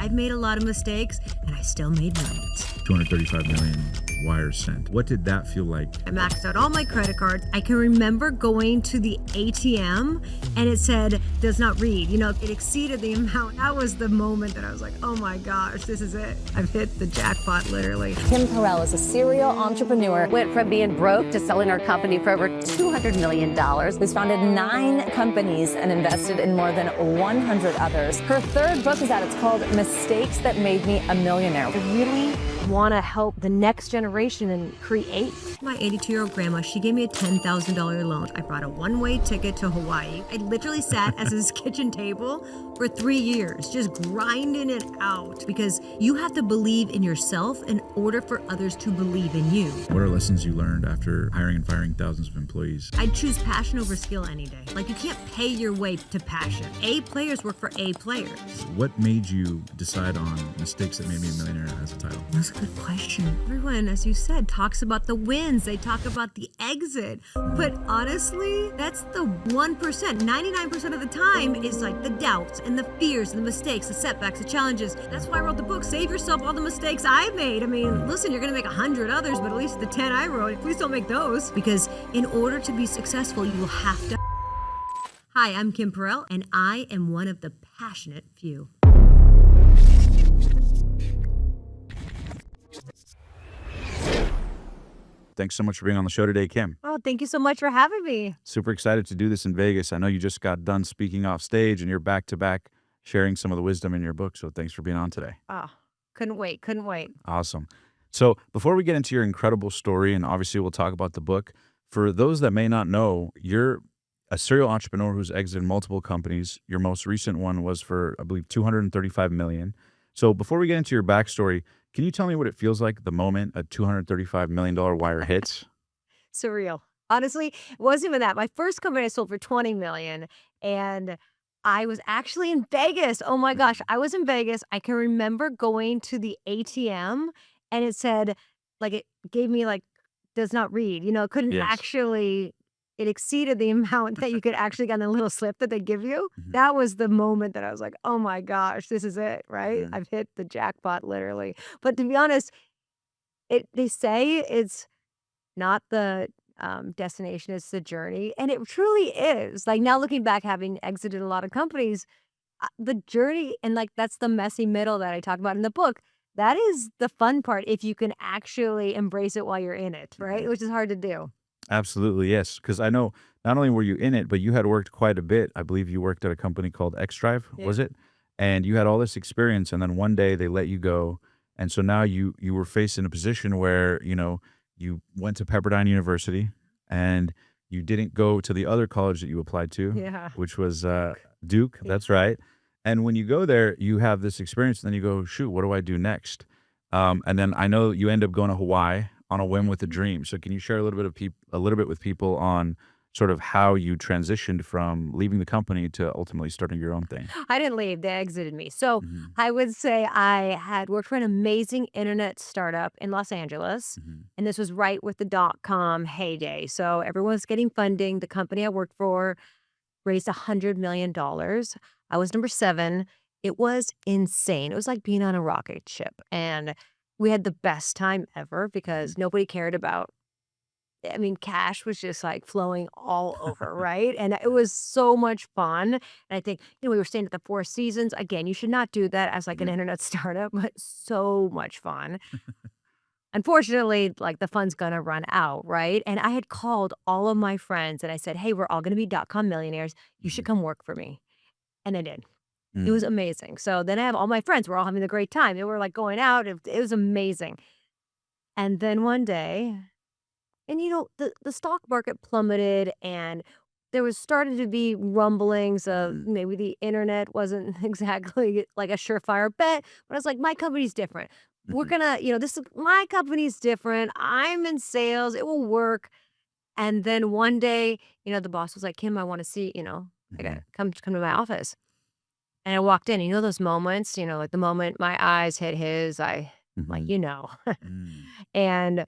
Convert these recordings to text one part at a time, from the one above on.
I'd made a lot of mistakes and I still made millions. 235 million wires sent. What did that feel like? I maxed out all my credit cards. I can remember going to the ATM and it said, does not read. It exceeded the amount. That was the moment that I was like, oh my gosh, this is it. I've hit the jackpot, literally. Kim Perell is a serial entrepreneur. Went from being broke to selling her company for over $200 million. Who's founded 9 companies and invested in more than 100 others. Her third book is out. It's called Mistakes That Made Me a Millionaire. I really want to help the next generation and create. My 82-year-old grandma, she gave me a $10,000 loan. I brought a one-way ticket to Hawaii. I literally sat at his kitchen table for 3 years, just grinding it out, because you have to believe in yourself in order for others to believe in you. What are lessons you learned after hiring and firing thousands of employees? I'd choose passion over skill any day. You can't pay your way to passion. A players work for A players. What made you decide on Mistakes That Made Me a Millionaire as a title? That's a good question. Everyone, as you said, talks about the wins. They talk about the exit. But honestly, that's the 1%. 99% of the time is like the doubts and the fears and the mistakes, the setbacks, the challenges. That's why I wrote the book. Save yourself all the mistakes I made. Listen, you're going to make 100 others, but at least the 10 I wrote, please don't make those. Because in order to be successful, you will have to. Hi, I'm Kim Perell, and I am one of the passionate few. Thanks so much for being on the show today, Kim. Oh, thank you so much for having me. Super excited to do this in Vegas. I know you just got done speaking off stage and you're back to back sharing some of the wisdom in your book. So thanks for being on today. Oh, couldn't wait. Awesome. So before we get into your incredible story, and obviously we'll talk about the book, for those that may not know, you're a serial entrepreneur who's exited multiple companies. Your most recent one was for, I believe, $235 million. So before we get into your backstory, can you tell me what it feels like the moment a $235 million wire hits? Surreal. Honestly, it wasn't even that. My first company I sold for $20 million, and I was actually in Vegas. Oh my gosh, I was in Vegas. I can remember going to the ATM and it said, it gave me does not read. It couldn't Yes. actually. It exceeded the amount that you could actually get on the little slip that they give you. Mhm. That was the moment that I was like, oh my gosh, this is it, right? Mhm. I've hit the jackpot, literally. But to be honest, they say it's not the destination, it's the journey. And it truly is. Now looking back, having exited a lot of companies, the journey, and that's the messy middle that I talk about in the book. That is the fun part if you can actually embrace it while you're in it, right? Mhm. Which is hard to do. Absolutely, yes. Because I know not only were you in it, but you had worked quite a bit. I believe you worked at a company called X-Drive, was Yeah. it? And you had all this experience, and then one day they let you go. And so now you were faced in a position where, you went to Pepperdine University and you didn't go to the other college that you applied to, Yeah. which was Duke. That's right. And when you go there, you have this experience, and then you go, shoot, what do I do next? And then I know you end up going to Hawaii on a whim with a dream. So can you share a little bit with people on sort of how you transitioned from leaving the company to ultimately starting your own thing? I didn't leave. They exited me. So Mhm. I would say I had worked for an amazing internet startup in Los Angeles. Mhm. And this was right with the dot-com heyday. So everyone was getting funding. The company I worked for raised $100 million. I was number 7. It was insane. It was like being on a rocket ship. And we had the best time ever because nobody cared about, cash was just flowing all over, right? And it was so much fun. And I think, we were staying at the Four Seasons. Again, you should not do that as an Yeah. internet startup, but so much fun. Unfortunately, the fun's gonna run out, right? And I had called all of my friends and I said, hey, we're all gonna be dot-com millionaires. You should come work for me. And they did. It was Mhm. amazing. So then I have all my friends. We're all having a great time. They were going out. It was amazing. And then one day, and the stock market plummeted, and there was starting to be rumblings of Mhm. maybe the internet wasn't exactly like a surefire bet. But I was like, my company's different. We're Mhm. gonna, my company's different. I'm in sales. It will work. And then one day, the boss was like, Kim, I want to see, I gotta Mhm. come to my office. And I walked in, those moments, the moment my eyes hit his, Mhm. Mm.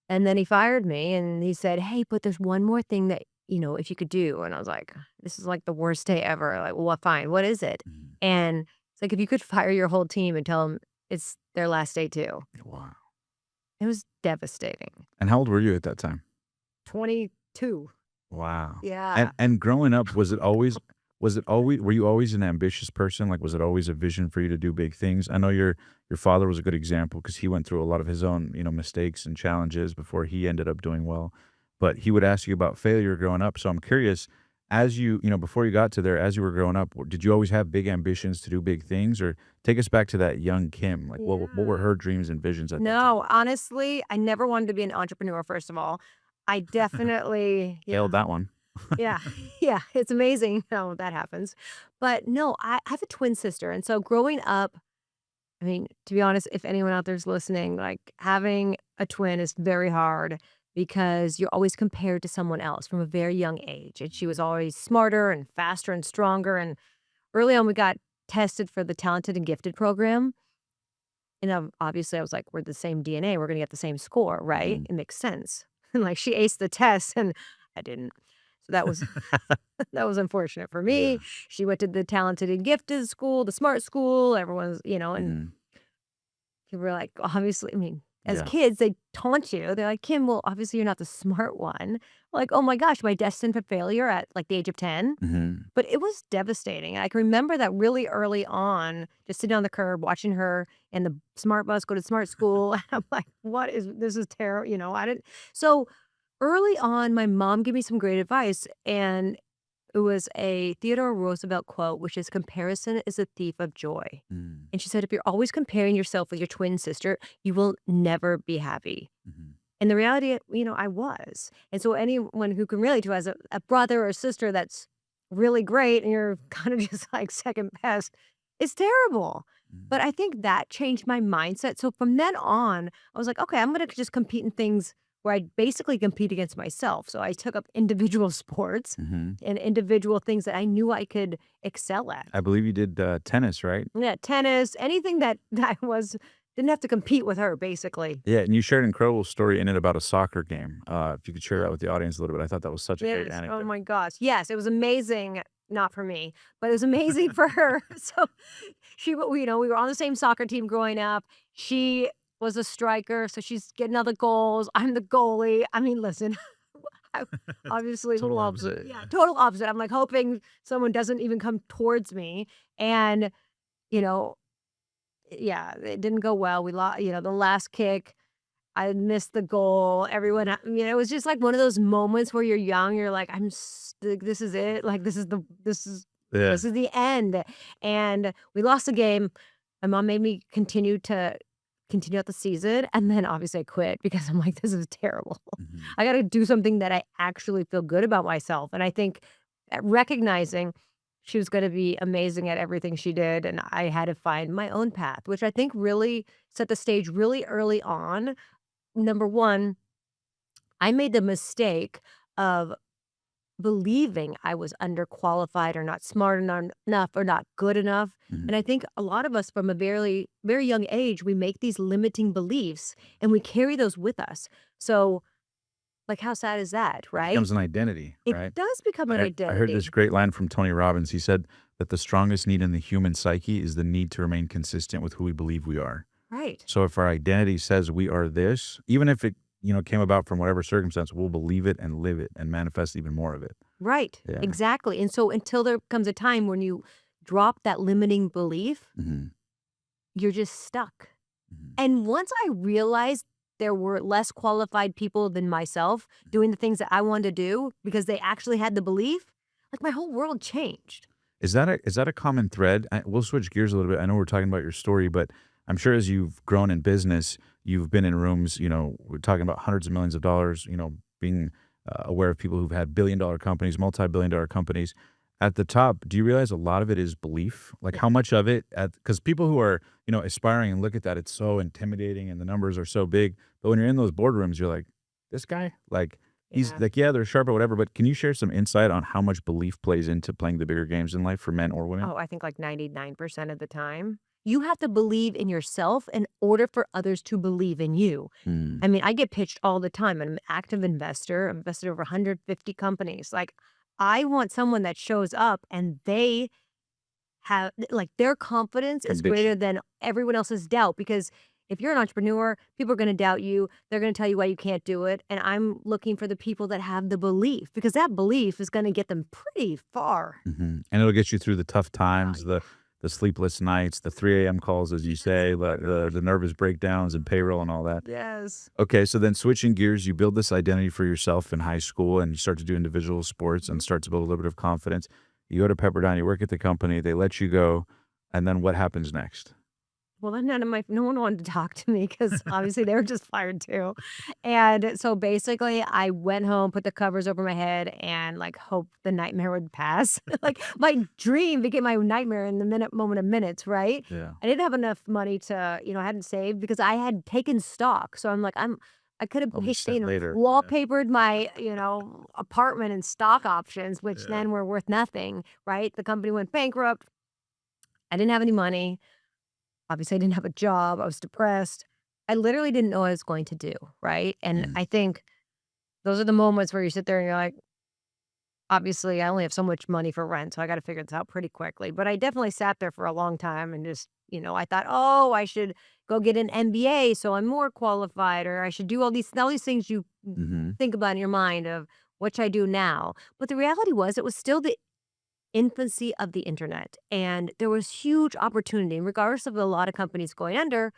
and then he fired me and he said, hey, but there's one more thing that, if you could do. And I was like, this is the worst day ever. Well, fine. What is it? Mhm. And It's like if you could fire your whole team and tell them it's their last day too. Wow. It was devastating. And how old were you at that time? 22. Wow. Yeah. And growing up, were you always an ambitious person? Like, was it always a vision for you to do big things? I know your father was a good example because he went through a lot of his own, mistakes and challenges before he ended up doing well. But he would ask you about failure growing up. So I'm curious, as before you got to there, as you were growing up, did you always have big ambitions to do big things? Or take us back to that young Kim. Like, what were her dreams and visions at that time? No, honestly, I never wanted to be an entrepreneur, first of all. I definitely, Failed that one. yeah, yeah, it's amazing how that happens. But no, I have a twin sister. And so growing up, I mean, to be honest, if anyone out there's listening, like having a twin is very hard because you're always compared to someone else from a very young age. And she was always smarter and faster and stronger. And early on, we got tested for the talented and gifted program. And obviously, I was like, we're the same DNA. We're going to get the same score, right? Mhm. It makes sense. And like she aced the test and I didn't. So that was that was unfortunate for me. Yeah. She went to the talented and gifted school, the smart school. Everyone's, and Mhm. people were like, obviously, I mean, as Yeah. kids, they taunt you. They're like, Kim, well, obviously you're not the smart one. Like, oh my gosh, am I destined for failure at like the age of 10? Mhm. But it was devastating. I can remember that really early on, just sitting on the curb, watching her and the smart bus go to smart school. I'm like, this is terrible. I didn't. So early on, my mom gave me some great advice. And it was a Theodore Roosevelt quote, which is comparison is a thief of joy. Mm. And she said, if you're always comparing yourself with your twin sister, you will never be happy. Mhm. And the reality, I was. And so anyone who can relate to has a brother or sister that's really great and you're kind of just like second best, it's terrible. But Mm. I think that changed my mindset. So from then on, I was like, okay, I'm going to just compete in things where I basically compete against myself. So I took up individual sports Mhm. and individual things that I knew I could excel at. I believe you did tennis, right? Yeah, tennis, anything that didn't have to compete with her, basically. Yeah, and you shared an incredible story in it about a soccer game. If you could share that with the audience a little bit, I thought that was such a great Yes. Oh anecdote. my gosh. Yes, it was amazing. Not for me, but it was amazing for her. So we were on the same soccer team growing up. She was a striker, so she's getting all the goals. I'm the goalie. I mean, listen, I obviously Total opposite. yeah, total opposite. I'm like hoping someone doesn't even come towards me. And, you know, yeah, it didn't go well. We lost, the last kick. I missed the goal. Everyone, it was just like one of those moments where you're young. You're like, this is it. Like Yeah. this is the end. And we lost the game. My mom made me continue out the season, and then obviously I quit because I'm like, this is terrible. Mhm. I got to do something that I actually feel good about myself. And I think recognizing she was going to be amazing at everything she did, and I had to find my own path, which I think really set the stage really early on. Number one, I made the mistake of believing I was underqualified or not smart enough or not good enough. Mhm. And I think a lot of us from a very, very young age, we make these limiting beliefs and we carry those with us. So, like, how sad is that, It right? becomes an identity, It right? does become an I identity. heard this great line from Tony Robbins. He said that the strongest need in the human psyche is the need to remain consistent with who we believe we are. Right. So if our identity says we are this, even if it, came about from whatever circumstance, we'll believe it and live it and manifest even more of it. Right. Yeah. Exactly. And so until there comes a time when you drop that limiting belief, Mhm. you're just stuck. Mhm. And once I realized there were less qualified people than myself doing the things that I wanted to do because they actually had the belief, like my whole world changed. Is that a common thread? We'll switch gears a little bit. I know we're talking about your story, but I'm sure as you've grown in business, you've been in rooms, we're talking about hundreds of millions of dollars, being aware of people who've had billion-dollar companies, multi-billion-dollar companies. At the top, do you realize a lot of it is belief? Like how much of it, because people who are, aspiring and look at that, it's so intimidating and the numbers are so big. But when you're in those boardrooms, you're like, this guy, like, he's Yeah. like, yeah, they're sharp or whatever, but can you share some insight on how much belief plays into playing the bigger games in life for men or women? Oh, I think like 99% of the time. You have to believe in yourself in order for others to believe in you. Mm. I mean, I get pitched all the time. I'm an active investor. I've invested over 150 companies. Like, I want someone that shows up and they have, like, their confidence is Conviction. greater than everyone else's doubt. Because if you're an entrepreneur, people are going to doubt you. They're going to tell you why you can't do it. And I'm looking for the people that have the belief, because that belief is going to get them pretty far. And it'll get you through the tough times, the sleepless nights, the 3 a.m. calls, as you say, the nervous breakdowns and payroll and all that. Yes. Okay, so then switching gears, you build this identity for yourself in high school, and you start to do individual sports and start to build a little bit of confidence. You go to Pepperdine, you work at the company, they let you go, and then what happens next? Well, then no one wanted to talk to me, because obviously they were just fired too. And so basically I went home, put the covers over my head, and like hoped the nightmare would pass. Like my dream became my nightmare in the moment of minutes, right? Yeah. I didn't have enough money to, I hadn't saved, because I had taken stock. So I'm like, I could have I'll be set later. wallpapered my, apartment in stock options, which Yeah. then were worth nothing, right? The company went bankrupt. I didn't have any money. Obviously, I didn't have a job. I was depressed. I literally didn't know what I was going to do, right? And Mm. I think those are the moments where you sit there and you're like, obviously, I only have so much money for rent, so I got to figure this out pretty quickly. But I definitely sat there for a long time and just, I thought, oh, I should go get an MBA so I'm more qualified, or I should do all these things you Mhm. think about in your mind of what should I do now. But the reality was, it was still the infancy of the internet, and there was huge opportunity. And regardless of a lot of companies going under,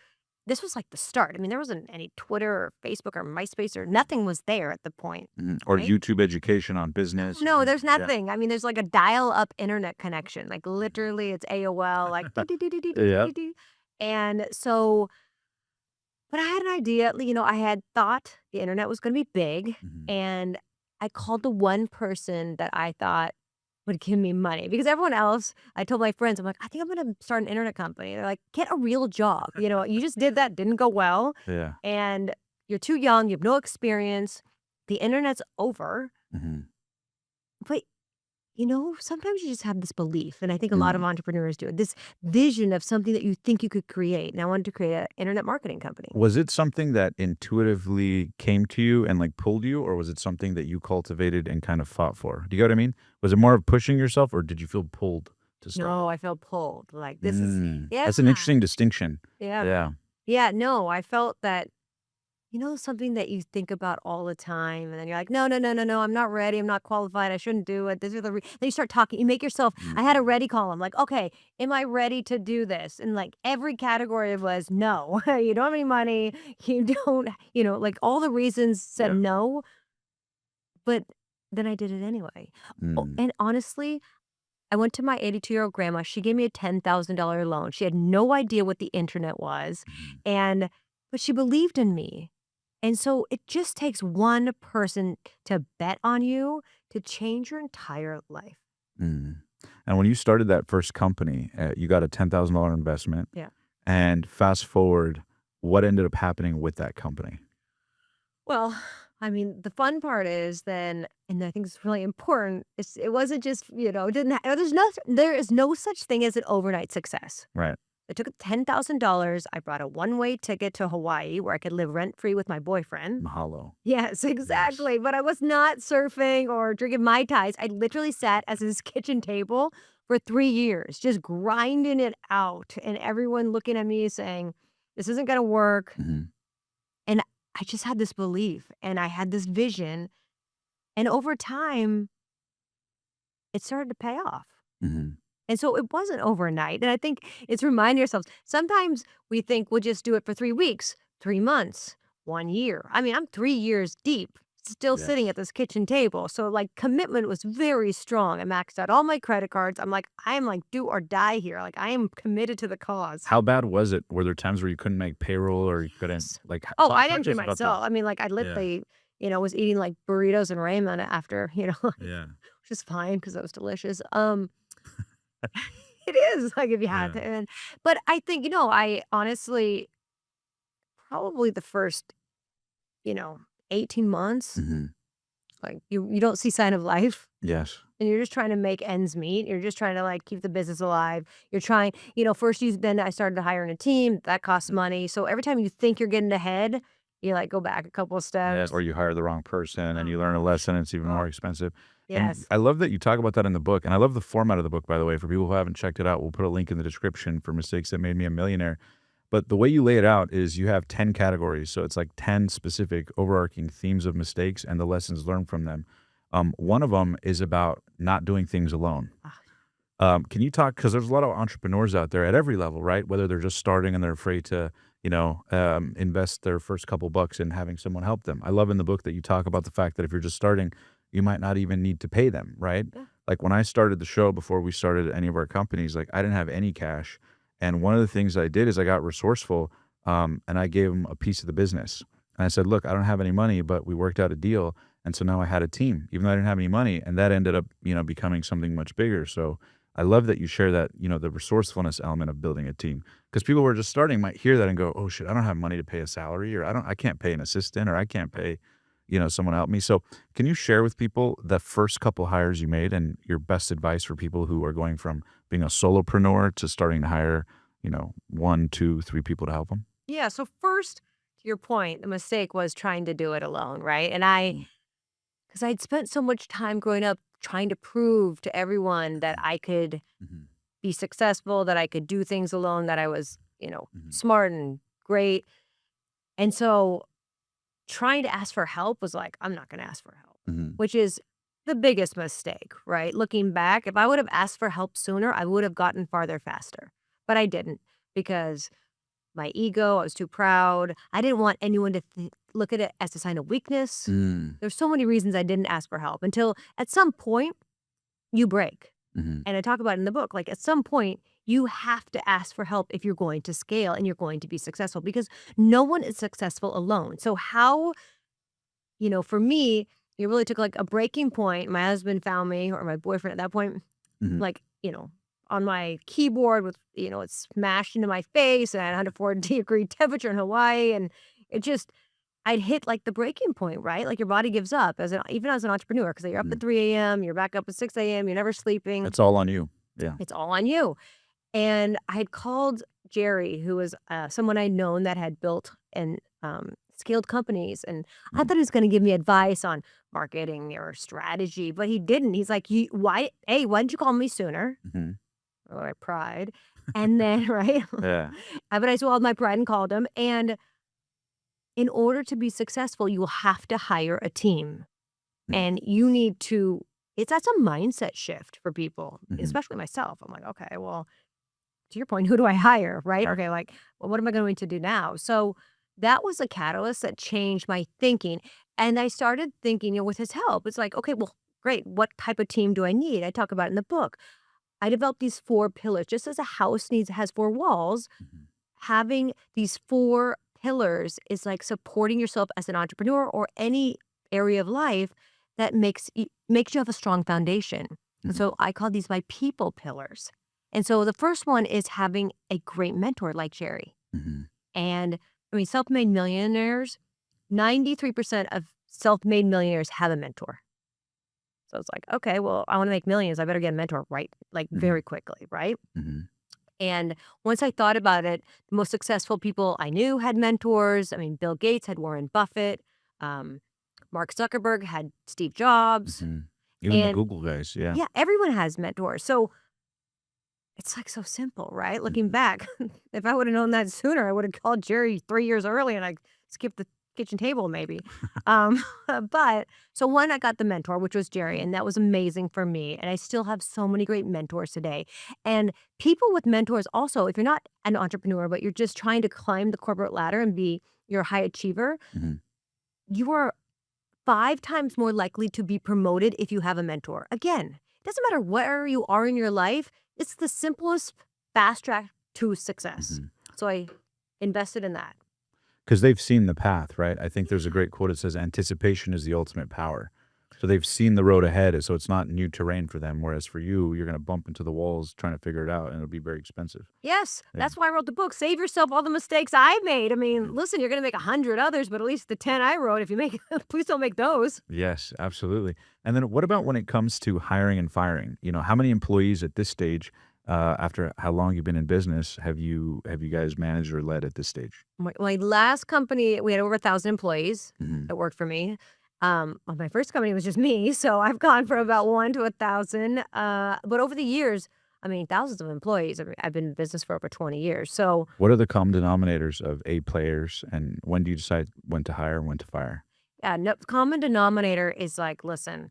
this was like the start. I mean, there wasn't any Twitter or Facebook or MySpace, or nothing was there at the point. Or Right? YouTube education on business. No, there's Yeah. nothing. I mean, there's like a dial-up internet connection. Like literally, it's AOL, like Yep. and so, but I had an idea. I had thought the internet was going to be big, Mhm. and I called the one person that I thought would give me money, because everyone else, I told my friends, I'm like, I think I'm going to start an internet company. They're like, get a real job. You just did that, didn't go well, Yeah. and you're too young, you have no experience. The internet's over. Mhm. But, sometimes you just have this belief, and I think a lot of Mm. entrepreneurs do it, this vision of something that you think you could create. And I wanted to create an internet marketing company. Was it something that intuitively came to you and like pulled you, or was it something that you cultivated and kind of fought for? Do you get what I mean? Was it more of pushing yourself, or did you feel pulled to start? No, I felt pulled. Like, this is, That's an interesting distinction. yeah. Yeah. Yeah, no, I felt that, something that you think about all the time, and then you're like, no, no, no, no, no, I'm not ready. I'm not qualified. I shouldn't do it. These are then you start talking. You make yourself. I had a ready column. Like, okay, am I ready to do this? And like every category was no. You don't have any money. You don't. Like all the reasons said Yeah. no. But then I did it anyway. Mm. And honestly, I went to my 82-year-old grandma. She gave me a $10,000 loan. She had no idea what the internet was, but she believed in me. And so it just takes one person to bet on you to change your entire life. Mm. And when you started that first company, you got a $10,000 investment. Yeah. And fast forward, what ended up happening with that company? Well, I mean, the fun part is then, and I think it's really important, it wasn't just, it didn't, there is no such thing as an overnight success. Right. I took $10,000. I brought a one-way ticket to Hawaii where I could live rent-free with my boyfriend. Mahalo. Yes, exactly. But I was not surfing or drinking Mai Tais. I literally sat at his kitchen table for 3 years, just grinding it out. And everyone looking at me saying, this isn't going to work. Mhm. And I just had this belief, and I had this vision. And over time, it started to pay off. Mhm. And so it wasn't overnight. And I think it's reminding ourselves, sometimes we think we'll just do it for 3 weeks, 3 months, 1 year. I mean, I'm 3 years deep, still sitting Yes. at this kitchen table. So like commitment was very strong. I maxed out all my credit cards. I am like do or die here. Like I am committed to the cause. How bad was it? Were there times where you couldn't make payroll or you couldn't like? Oh, talk I didn't to do us about myself. I mean, like I literally, was eating like burritos and ramen after, that. Yeah. which is fine because that was delicious. It is like if you had Yeah. to. But I think, I honestly, probably the first, 18 months, Mhm. like you don't see sign of life, Yes. and you're just trying to make ends meet. You're just trying to like keep the business alive. You're trying, first then I started hiring a team that costs money. So every time you think you're getting ahead, you like go back a couple of Yes. steps. Or you hire the wrong person and you learn a lesson. It's even more expensive. And Yes. I love that you talk about that in the book. And I love the format of the book, by the way. For people who haven't checked it out, we'll put a link in the description for Mistakes That Made Me a Millionaire. But the way you lay it out is you have 10 categories. So it's like 10 specific overarching themes of mistakes and the lessons learned from them. One of them is about not doing things alone. Can you talk, because there's a lot of entrepreneurs out there at every level, right? Whether they're just starting and they're afraid to, invest their first couple bucks in having someone help them. I love in the book that you talk about the fact that if you're just starting, you might not even need to pay them, right? Yeah. Like when I started the show, before we started any of our companies, like I didn't have any cash. And one of the things I did is I got resourceful, and I gave them a piece of the business. And I said, look, I don't have any money, but we worked out a deal. And so now I had a team, even though I didn't have any money. And that ended up, becoming something much bigger. So I love that you share that, the resourcefulness element of building a team. Because people who are just starting might hear that and go, oh shit, I don't have money to pay a salary, or I can't pay an assistant, or I can't pay, someone to help me. So can you share with people the first couple hires you made and your best advice for people who are going from being a solopreneur to starting to hire, 1, 2, 3 people to help them? Yeah. So first, to your point, the mistake was trying to do it alone, right? And because I'd spent so much time growing up trying to prove to everyone that I could Mhm. be successful, that I could do things alone, that I was, Mhm. smart and great. And so trying to ask for help was like, I'm not going to ask for help, Mhm. which is the biggest mistake, right? Looking back, if I would have asked for help sooner, I would have gotten farther faster. But I didn't, because my ego, I was too proud. I didn't want anyone to look at it as a sign of weakness. Mm. There's so many reasons I didn't ask for help until at some point you break. Mhm. And I talk about it in the book, like at some point you have to ask for help if you're going to scale and you're going to be successful, because no one is successful alone. So how, for me, it really took like a breaking point. My husband found me, or my boyfriend at that point, Mhm. like, on my keyboard with, it smashed into my face, and I had a 4-degree temperature in Hawaii. And it just, I'd hit like the breaking point, right? Like your body gives up even as an entrepreneur, because you're up at Mhm. 3 a.m., you're back up at 6 a.m., you're never sleeping. It's all on you. Yeah. It's all on you. And I had called Jerry, who was someone I'd known that had built and scaled companies. And I Mhm. thought he was going to give me advice on marketing or strategy, but he didn't. He's like, why didn't you call me sooner? Mhm. Oh, my pride. And then, right? Yeah. But I swallowed my pride and called him. And in order to be successful, you will have to hire a team. Mhm. And you need to, that's a mindset shift for people, Mhm. especially myself. I'm like, okay, well, to your point, who do I hire, right? Okay, like, well, what am I going to do now? So that was a catalyst that changed my thinking. And I started thinking, with his help, it's like, okay, well, great. What type of team do I need? I talk about it in the book. I developed these 4 pillars. Just as a house has 4 walls, Mhm. having these 4 pillars is like supporting yourself as an entrepreneur or any area of life that makes you have a strong foundation. And Mhm. so I call these my people pillars. And so the first one is having a great mentor like Jerry. Mhm. And I mean, self-made millionaires, 93% of self-made millionaires have a mentor. So it's like, okay, well, I want to make millions. I better get a mentor like Mhm. very quickly, right? Mhm. And once I thought about it, the most successful people I knew had mentors. I mean, Bill Gates had Warren Buffett. Um, Mark Zuckerberg had Steve Jobs. Mhm. Even the And Google guys, yeah. yeah, everyone has mentors. So it's like so simple, right? Looking Mhm. back, if I would have known that sooner, I would have called Jerry 3 years early and I skipped the kitchen table maybe. Um, but so one, I got the mentor, which was Jerry, and that was amazing for me. And I still have so many great mentors today. And people with mentors also, if you're not an entrepreneur, but you're just trying to climb the corporate ladder and be your high achiever, Mhm. you are 5 times more likely to be promoted if you have a mentor. Again, it doesn't matter where you are in your life. It's the simplest fast track to success. Mhm. So I invested in that. Because they've seen the path, right? I think there's a great quote that says, "Anticipation is the ultimate power." So they've seen the road ahead, so it's not new terrain for them. Whereas for you, you're going to bump into the walls trying to figure it out, and it'll be very expensive. Yes, Yeah. that's why I wrote the book. Save yourself all the mistakes I made. I mean, Mhm. listen, you're going to make 100 others, but at least the 10 I wrote, if you make, please don't make those. Yes, absolutely. And then what about when it comes to hiring and firing? How many employees at this stage, after how long you've been in business, have you guys managed or led at this stage? My last company, we had over 1,000 employees Mhm. that worked for me. Well, my first company was just me, so I've gone from about 1 to 1,000. But over the years, I mean, thousands of employees. I mean, I've been in business for over 20 years. So What are the common denominators of A players, and when do you decide when to hire and when to fire? yeah, no, common denominator is like, listen,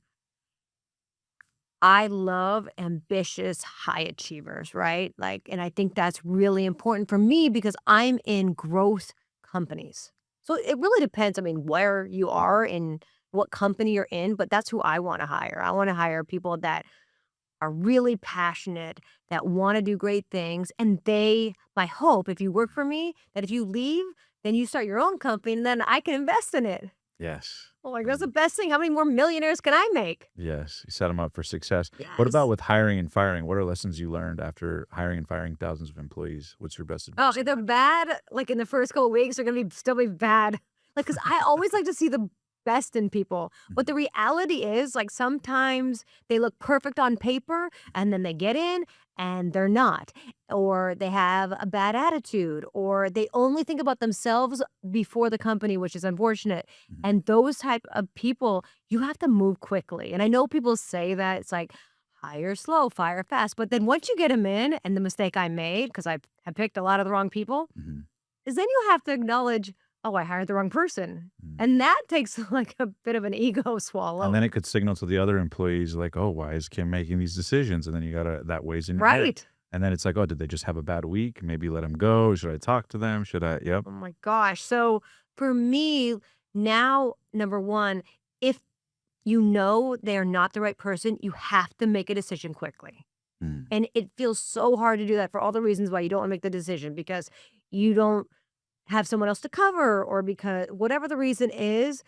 I love ambitious high achievers, right? Like, and I think that's really important for me because I'm in growth companies. So it really depends, I mean, where you are and what company you're in, but that's who I want to hire. I want to hire people that are really passionate, that want to do great things. And my hope, if you work for me, that if you leave, then you start your own company and then I can invest in it. Yes. Well, like, that's the best thing. How many more millionaires can I make? Yes. You set them up for success. What Yes. about with hiring and firing? What are lessons you learned after hiring and firing thousands of employees? What's your best Oh, advice? if they're bad, like in the first couple weeks, they're gonna still be bad. Like, cause I always like to see the best in people. But the reality is, like, sometimes they look perfect on paper and then they get in and they're not. Or they have a bad attitude, or they only think about themselves before the company, which is unfortunate. Mhm. And those type of people, you have to move quickly. And I know people say that it's like, hire slow, fire fast. But then once you get them in, and the mistake I made, because I have picked a lot of the wrong people, Mhm. is then you have to acknowledge, oh, I hired the wrong person. Mm. And that takes like a bit of an ego And swallow. then it could signal to the other employees like, oh, why is Kim making these decisions? And then you gotta that weighs in your head. Right. And then it's like, oh, did they just have a bad week? Maybe let them go. Should I talk to them? Should I? Yep. Oh my gosh. So for me, now, number one, if you know they are not the right person, you have to make a decision quickly. Mm. And it feels so hard to do that for all the reasons why you don't want to make the decision because you don't have someone else to cover or because whatever the reason is,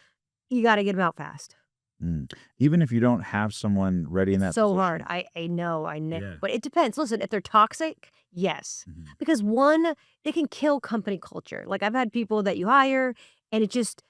you got to get them out fast. Mm. Even if you don't have someone ready in that So hard. position. I know, I know. Yeah. But it depends. Listen, if they're toxic, yes. Mhm. Because one, they can kill company culture. Like I've had people that you hire and it just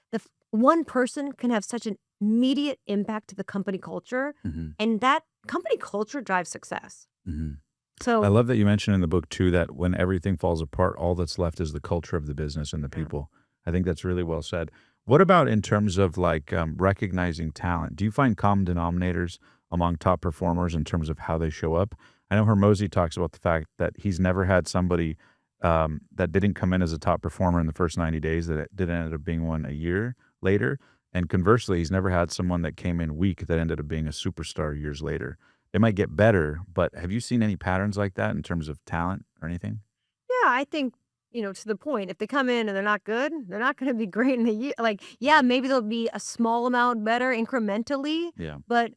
one person can have such an immediate impact to the company culture Mhm. and that company culture drives success. Mhm. I So, love that you mentioned in the book too that when everything falls apart, all that's left is the culture of the business and the Yeah. people. I think that's really well said. What about in terms of like recognizing talent? Do you find common denominators among top performers in terms of how they show up? I know Hermosi talks about the fact that he's never had somebody that didn't come in as a top performer in the first 90 days that did end up being one a year later. And conversely, he's never had someone that came in weak that ended up being a superstar years later. They might get better, but have you seen any patterns like that in terms of talent or anything? yeah, I think, to the point, if they come in and they're not good, they're not going to be great in a year. Like, yeah, maybe they'll be a small amount better incrementally, Yeah, but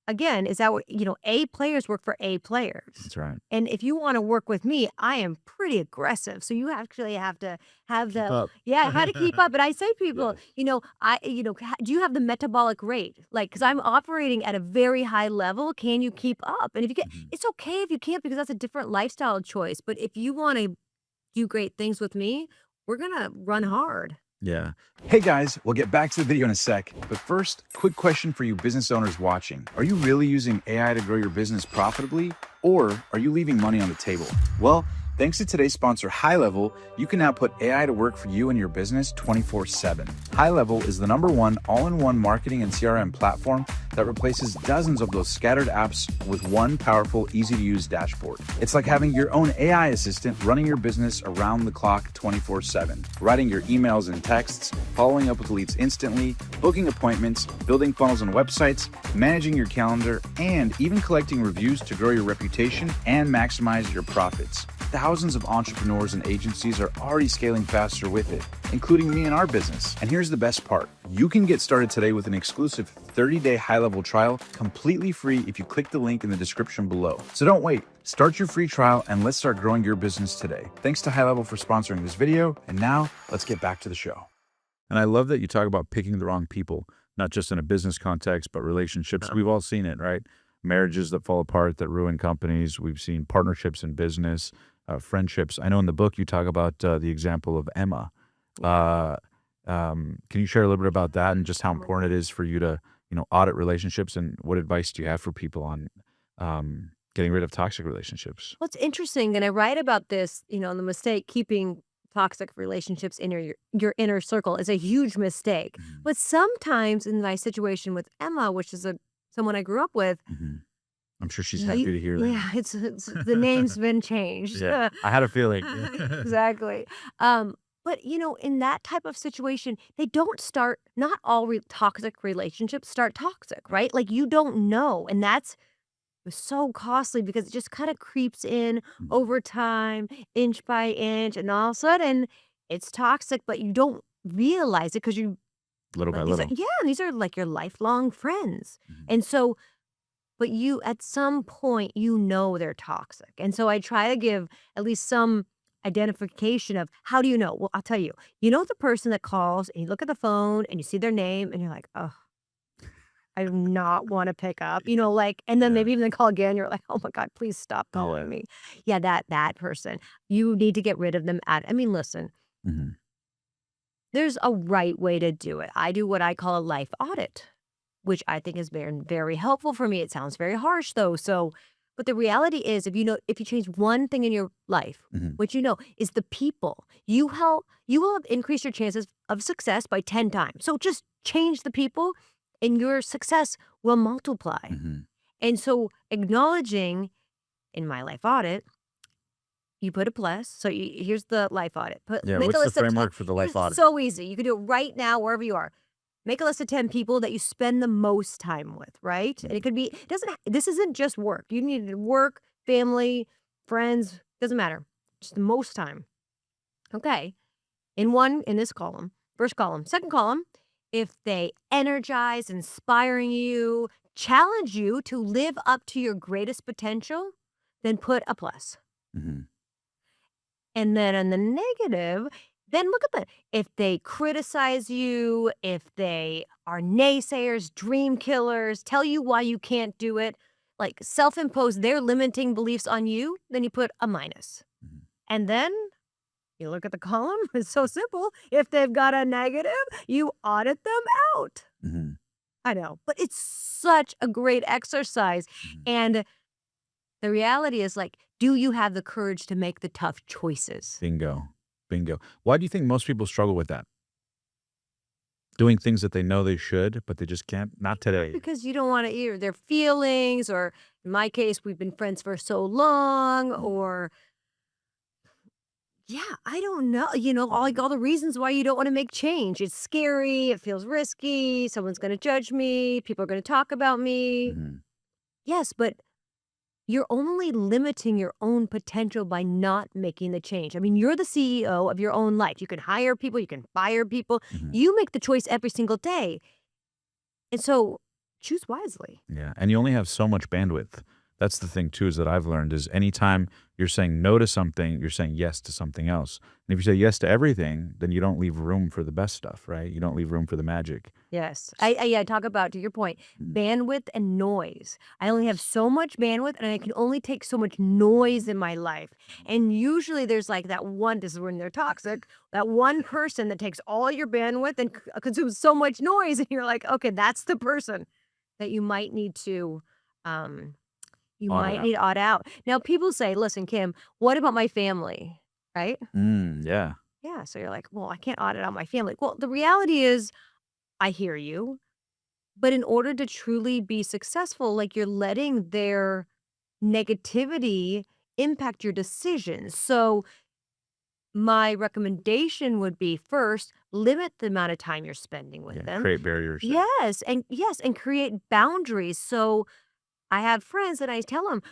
again, is that what, A players work for A players. that's right. And if you want to work with me, I am pretty aggressive. So you actually have to have Keep the, up. yeah, how to keep up. But I say to people, Yes. do you have the metabolic rate? Like, because I'm operating at a very high level. Can you keep up? And if you can, Mhm. it's okay if you can't because that's a different lifestyle choice. But if you want to do great things with me, we're going to run hard. Yeah. Hey guys, we'll get back to the video in a sec, but first, quick question for you business owners watching. Are you really using AI to grow your business profitably, or are you leaving money on the table? Well, thanks to today's sponsor, High Level, you can now put AI to work for you and your business 24/7. High Level is the #1 all-in-one marketing and CRM platform that replaces dozens of those scattered apps with one powerful, easy-to-use dashboard. It's like having your own AI assistant running your business around the clock 24/7, writing your emails and texts, following up with leads instantly, booking appointments, building funnels on websites, managing your calendar, and even collecting reviews to grow your reputation and maximize your profits. Thousands of entrepreneurs and agencies are already scaling faster with it, including me and our business. And here's the best part. You can get started today with an exclusive 30-day high-level trial completely free if you click the link in the description below. So don't wait. Start your free trial and let's start growing your business today. Thanks to High Level for sponsoring this video. And now let's get back to the show. And I love that you talk about picking the wrong people, not just in a business context, but relationships. Yeah. We've all seen it, right? Marriages that fall apart, that ruin companies. We've seen partnerships in business, friendships. I know in the book you talk about the example of Emma. Can you share a little bit about that and just how important it is for you to, audit relationships, and what advice do you have for people on getting rid of toxic relationships? Well, it's interesting. And I write about this, the mistake keeping toxic relationships in your inner circle is a huge mistake. Mhm. But sometimes in my situation with Emma, which is someone I grew up with, Mhm. I'm sure she's happy you, to hear that. yeah, it's the name's been changed. Yeah, I had a feeling. Exactly. But in that type of situation, they don't start. Not all toxic relationships start toxic, right? Like you don't know, and that's so costly because it just kind of creeps in Mhm. over time, inch by inch, and all of a sudden it's toxic, but you don't realize it because you Little by like little. these are like your lifelong friends. Mhm. And so, but you at some point they're toxic. And so I try to give at least some identification of how do you know? Well, I'll tell you. You know the person that calls and you look at the phone and you see their name and you're like, oh, I do not want to pick up, like, and then Yeah. maybe even they call again. You're like, oh my God, please stop calling Yeah. me. Yeah, that person. You need to get rid of them. Listen, Mhm. there's a right way to do it. I do what I call a life audit, which I think is very, very helpful for me. It sounds very harsh though. So, but the reality is if you change one thing in your life, Mhm. what is the people, you will have increased your chances of success by 10 times. So just change the people and your success will multiply. Mhm. And so acknowledging in my life audit, you put a plus. So here's the life audit. Yeah, Make a what's the list of 10. framework for the life It's audit? so easy. You can do it right now, wherever you are. Make a list of 10 people that you spend the most time with, right? And it could be, this isn't just work. You need work, family, friends, doesn't matter. Just the most time. Okay. In this column, first column, second column, if they energize, inspiring you, challenge you to live up to your greatest potential, then put a plus. Mhm. And then on the negative, then look at if they criticize you, if they are naysayers, dream killers, tell you why you can't do it, like self-impose their limiting beliefs on you, then you put a minus. Mhm. And then you look at the column, it's so simple. If they've got a negative, you audit them out. Mhm. I know, but it's such a great exercise. Mhm. And the reality is like, do you have the courage to make the tough choices? Bingo. Bingo. Why do you think most people struggle with that? Doing things that they know they should, but they just can't? Not today. Because you don't want to hear their feelings, or in my case, we've been friends for so long, or yeah, I don't know. All the reasons why you don't want to make change. It's scary. It feels risky. Someone's going to judge me. People are going to talk about me. Mhm. Yes, but you're only limiting your own potential by not making the change. You're the CEO of your own life. You can hire people, you can fire people. Mhm. You make the choice every single day. And so choose wisely. Yeah, and you only have so much bandwidth. That's the thing too, is that I've learned is anytime you're saying no to something, you're saying yes to something else. And if you say yes to everything, then you don't leave room for the best stuff, right? You don't leave room for the magic. Yes. I talk about, to your point, bandwidth and noise. I only have so much bandwidth and I can only take so much noise in my life. And usually there's like this is when they're toxic, that one person that takes all your bandwidth and consumes so much noise. And you're like, okay, that's the person that you might need to, odd out. Now people say, listen, Kim, what about my family? Right? Yeah. Yeah. So you're like, well, I can't audit out my family. Well, the reality is, I hear you. But in order to truly be successful, like you're letting their negativity impact your decisions. So my recommendation would be first, limit the amount of time you're spending with Yeah. them. Create barriers. And create boundaries. So I have friends and I tell them,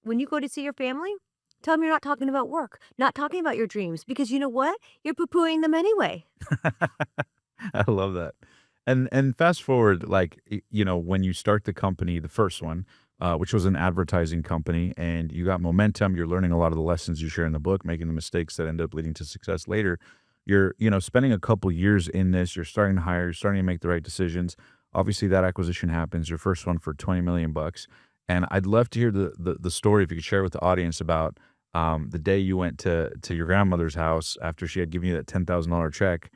when you go to see your family, tell them you're not talking about work, not talking about your dreams, because you know what? You're poo-pooing them anyway. I love that. And fast forward, like, when you start the company, the first one, which was an advertising company, and you got momentum, you're learning a lot of the lessons you share in the book, making the mistakes that end up leading to success later. You're, spending a couple years in this, you're starting to hire, you're starting to make the right decisions. Obviously that acquisition happens, your first one for 20 million bucks. And I'd love to hear the story, if you could share with the audience about the day you went to your grandmother's house after she had given you that $10,000 check,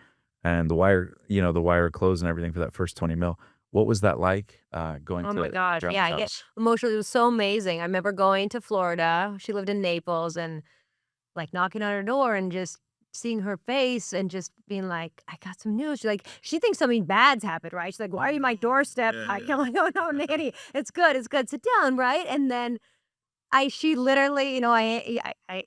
and the wire closed and everything for that first 20 mil. What was that like, going Oh to my gosh. grandma's Yeah. house? Emotionally, it was so amazing. I remember going to Florida. She lived in Naples and like knocking on her door and just seeing her face and just being like, I got some news. She thinks something bad's happened, right? She's like, why are you at my doorstep? Yeah, I'm like, oh no, Nanny, it's good, sit down, right? And then she literally, I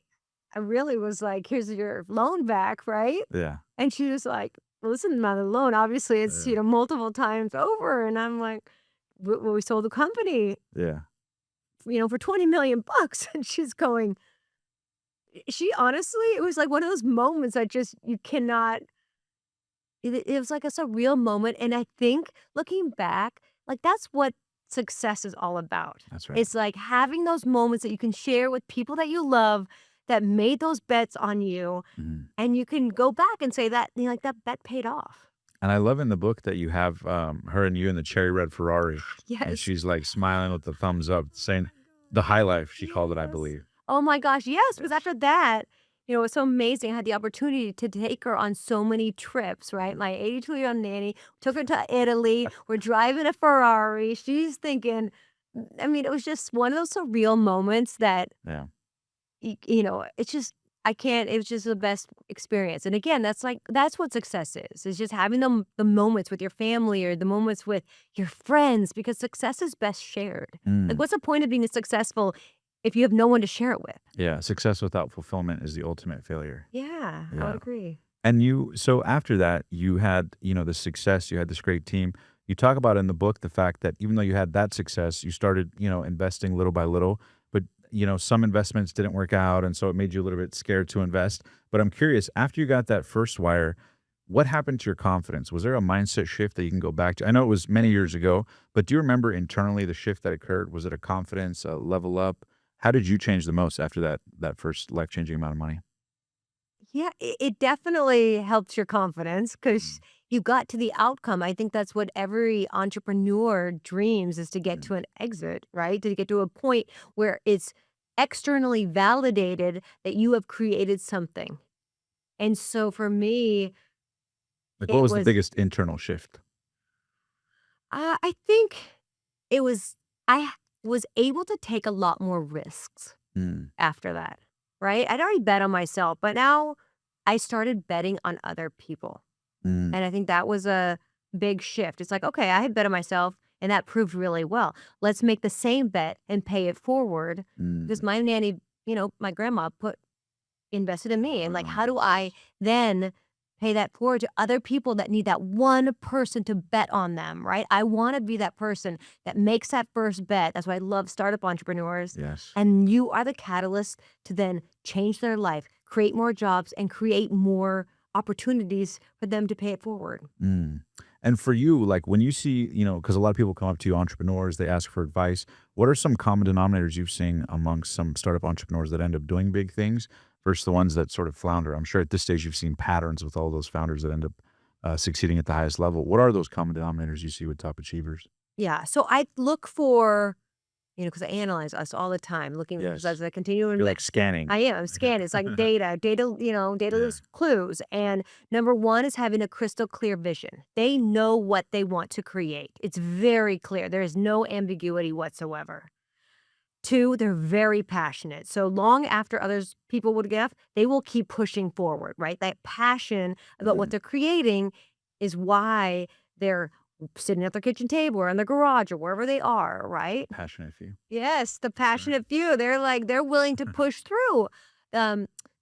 really was like, here's your loan back, right? Yeah. And she was like, well, listen, my loan, obviously it's, multiple times over. And I'm like, well, we sold the company, Yeah. for 20 million bucks. And she's going, she honestly, it was like one of those moments that you cannot, it was like a surreal moment. And I think looking back, like that's what success is all about. That's right. It's like having those moments that you can share with people that you love that made those bets on you. Mhm. And you can go back and say that, that bet paid off. And I love in the book that you have her and you in the cherry red Ferrari. And Yes. she's like smiling with the thumbs up, saying the high life, she called it, I Yes. believe. Oh my gosh, yes, because after that, it was so amazing. I had the opportunity to take her on so many trips, right? My 82-year-old nanny took her to Italy. We're driving a Ferrari. She's thinking, it was just one of those surreal moments that, Yeah. it's just, I can't, it was just the best experience. And again, that's what success is. It's just having the moments with your family or the moments with your friends, because success is best shared. Like, Mm. what's the point of being successful if you have no one to share it with? Yeah. Success without fulfillment is the ultimate failure. Yeah, I Yeah. would agree. And so after that, you had, this success, you had this great team. You talk about in the book the fact that even though you had that success, you started, investing little by little, but, some investments didn't work out. And so it made you a little bit scared to invest. But I'm curious, after you got that first wire, what happened to your confidence? Was there a mindset shift that you can go back to? I know it was many years ago, but do you remember internally the shift that occurred? Was it a confidence, a level up? How did you change the most after that first life-changing amount of money? Yeah, it definitely helps your confidence because you got to the outcome. I think that's what every entrepreneur dreams, is to get to an exit, right? To get to a point where it's externally validated that you have created something. And so for me, Like, what it was the was, biggest internal shift? I think it was, I was able to take a lot more risks Mm. after that, right? I'd already bet on myself, but now I started betting on other people. Mm. And I think that was a big shift. It's like, okay, I had bet on myself and that proved really well. Let's make the same bet and pay it forward, because Mm. my nanny, my grandma invested in me. And like, how do Wow. I then pay that forward to other people that need that one person to bet on them, right? I want to be that person that makes that first bet. That's why I love startup entrepreneurs. Yes. And you are the catalyst to then change their life, create more jobs, and create more opportunities for them to pay it forward. Mm. And for you, like when you see, because a lot of people come up to you, entrepreneurs, they ask for advice. What are some common denominators you've seen amongst some startup entrepreneurs that end up doing big things versus the ones that sort of flounder? I'm sure at this stage you've seen patterns with all those founders that end up succeeding at the highest level. What are those common denominators you see with top achievers? Yeah. So I look for, because I analyze us all the time, looking, because Yes. as I continue You're like scanning. I am. I'm scanning. It's like data, data Yeah. is clues. And number one is having a crystal clear vision. They know what they want to create. It's very clear. There is no ambiguity whatsoever. Two, they're very passionate. So long after people would get off, they will keep pushing forward, right? That passion about what they're creating is why they're sitting at their kitchen table or in their garage or wherever they are, right? Passionate few. Yes, the passionate few. They're willing to push through.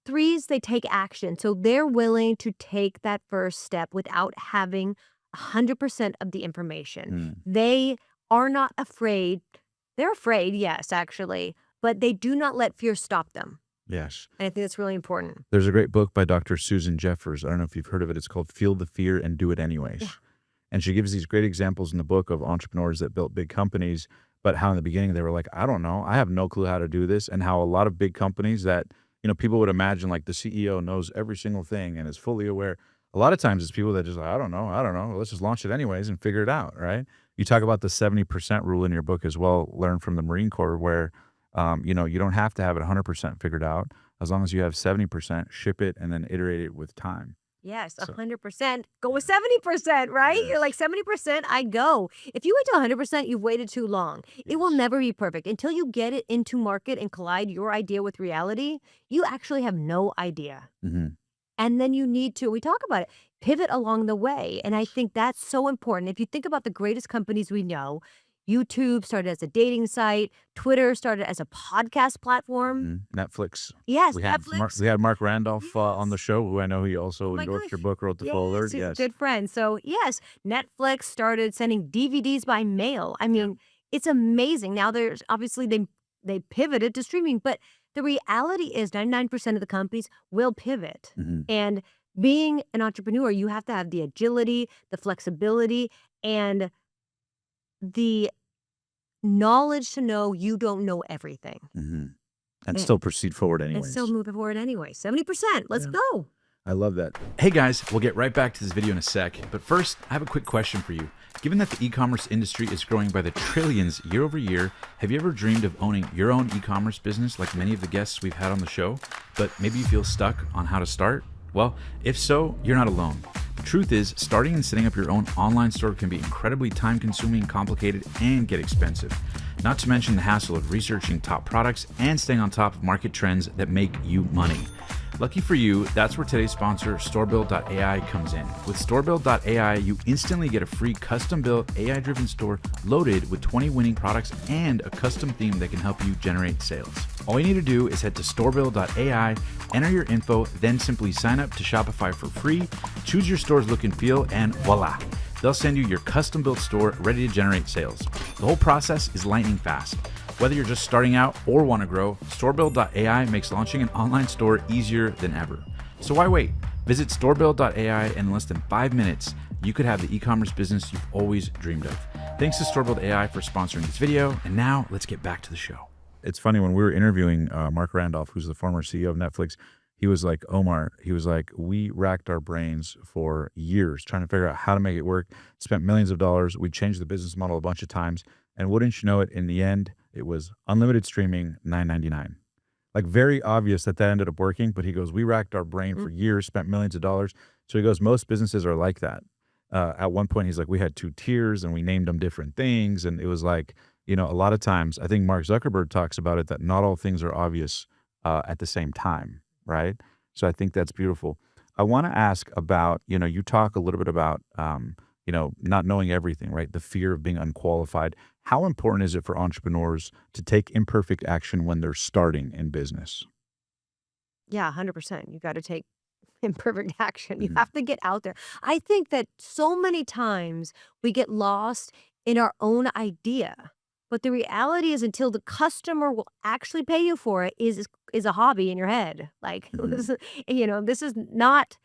Threes, they take action. So they're willing to take that first step without having 100% of the information. They are not afraid. They're afraid, yes, actually, but they do not let fear stop them. Yes. And I think that's really important. There's a great book by Dr. Susan Jeffers. I don't know if you've heard of it. It's called Feel the Fear and Do It Anyways. Yeah. And she gives these great examples in the book of entrepreneurs that built big companies, but how in the beginning they were like, I don't know, I have no clue how to do this. And how a lot of big companies that, people would imagine like the CEO knows every single thing and is fully aware. A lot of times it's people that just like, I don't know. Let's just launch it anyways and figure it out, right? You talk about the 70% rule in your book as well, learn from the Marine Corps, where, you don't have to have it 100% figured out. As long as you have 70%, ship it and then iterate it with time. Yes, So- 100%. Go with 70%, right? Yes. You're like 70%, I go. If you wait to 100%, you've waited too long. It will never be perfect. Until you get it into market and collide your idea with reality, you actually have no idea. Mm-hmm. And then you need to, we talk about it, pivot along the way. And I think that's so important. If you think about the greatest companies we know, YouTube started as a dating site, Twitter started as a podcast platform. Netflix. Yes, We had Netflix. we had Mark Randolph on the Yes. show, who I know he also Oh my endorsed your gosh. book, wrote the foreword. Yes, he's a Yes. good friend. So yes, Netflix started sending DVDs by mail. I mean, it's amazing. Now there's obviously they pivoted to streaming, but the reality is 99% of the companies will pivot. Mhm. And being an entrepreneur, you have to have the agility, the flexibility, and the knowledge to know you don't know everything. And Yeah. still proceed forward And anyways. still move it forward anyway. 70%. Let's Yeah. go. I love that. Hey guys, we'll get right back to this video in a sec, but first, I have a quick question for you. Given that the e-commerce industry is growing by the trillions year over year, have you ever dreamed of owning your own e-commerce business like many of the guests we've had on the show, but maybe you feel stuck on how to start? Well, if so, you're not alone. The truth is, starting and setting up your own online store can be incredibly time-consuming, complicated, and get expensive. Not to mention the hassle of researching top products and staying on top of market trends that make you money. Lucky for you, that's where today's sponsor, StoreBuild.ai, comes in. With StoreBuild.ai, you instantly get a free custom-built AI-driven store loaded with 20 winning products and a custom theme that can help you generate sales. All you need to do is head to StoreBuild.ai, enter your info, then simply sign up to Shopify for free, choose your store's look and feel, and voila! They'll send you your custom-built store ready to generate sales. The whole process is lightning fast. Whether you're just starting out or want to grow, StoreBuild.ai makes launching an online store easier than ever. So why wait? Visit StoreBuild.ai and in less than 5 minutes, you could have the e-commerce business you've always dreamed of. Thanks to StoreBuild.ai for sponsoring this video, and now let's get back to the show. It's funny, when we were interviewing Mark Randolph, who's the former CEO of Netflix, he was like, Omar, he was like, we racked our brains for years trying to figure out how to make it work, spent millions of dollars. We changed the business model a bunch of times. And wouldn't you know it, in the end, it was unlimited streaming, $9.99. Like, very obvious that ended up working, but he goes, we racked our brain for years, spent millions of dollars. So he goes, most businesses are like that. At one point, he's like, we had 2 tiers and we named them different things. And it was like, you know, a lot of times, I think Mark Zuckerberg talks about it, that not all things are obvious at the same time, right? So I think that's beautiful. I want to ask about, you know, you talk a little bit about, you know, not knowing everything, right? The fear of being unqualified. How important is it for entrepreneurs to take imperfect action when they're starting in business? Yeah, 100%. You got to take imperfect action. You Mhm. have to get out there. I think that so many times we get lost in our own idea. But the reality is, until the customer will actually pay you for it, is a hobby in your head. Like, Mhm. this is not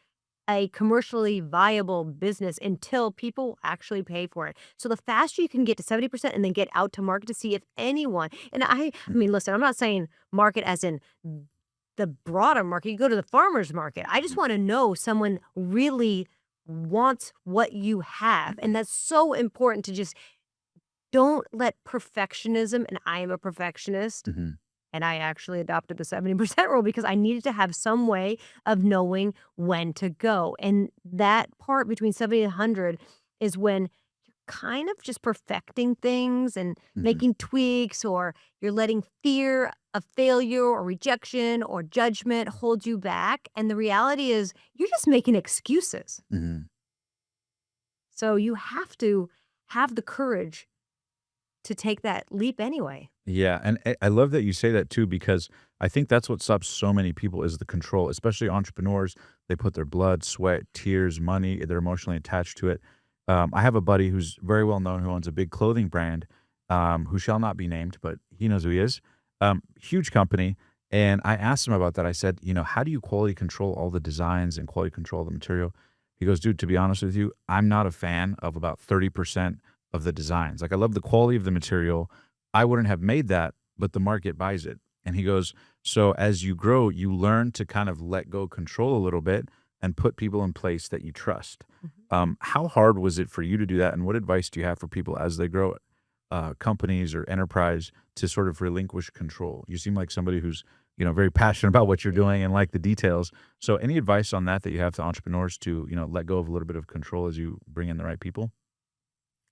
a commercially viable business until people actually pay for it. So the faster you can get to 70% and then get out to market to see if anyone, and I mean, listen, I'm not saying market as in the broader market. You go to the farmer's market. I just want to know someone really wants what you have. And that's so important to just don't let perfectionism, and I am a perfectionist, Mhm. and I actually adopted the 70% rule because I needed to have some way of knowing when to go. And that part between 70 and 100 is when you're kind of just perfecting things and Mhm. making tweaks, or you're letting fear of failure or rejection or judgment hold you back. And the reality is you're just making excuses. Mhm. So you have to have the courage to take that leap anyway. Yeah, and I love that you say that too, because I think that's what stops so many people is the control, especially entrepreneurs. They put their blood, sweat, tears, money, they're emotionally attached to it. I have a buddy who's very well known, who owns a big clothing brand, who shall not be named, but he knows who he is. Huge company. And I asked him about that. I said, you know, how do you quality control all the designs and quality control the material? He goes, dude, to be honest with you, I'm not a fan of about 30% of the designs. Like, I love the quality of the material. I wouldn't have made that, but the market buys it. And he goes, so as you grow, you learn to kind of let go control a little bit and put people in place that you trust. How hard was it for you to do that? And what advice do you have for people as they grow companies or enterprise to sort of relinquish control? You seem like somebody who's, you know, very passionate about what you're doing and like the details. So any advice on that you have to entrepreneurs to, you know, let go of a little bit of control as you bring in the right people?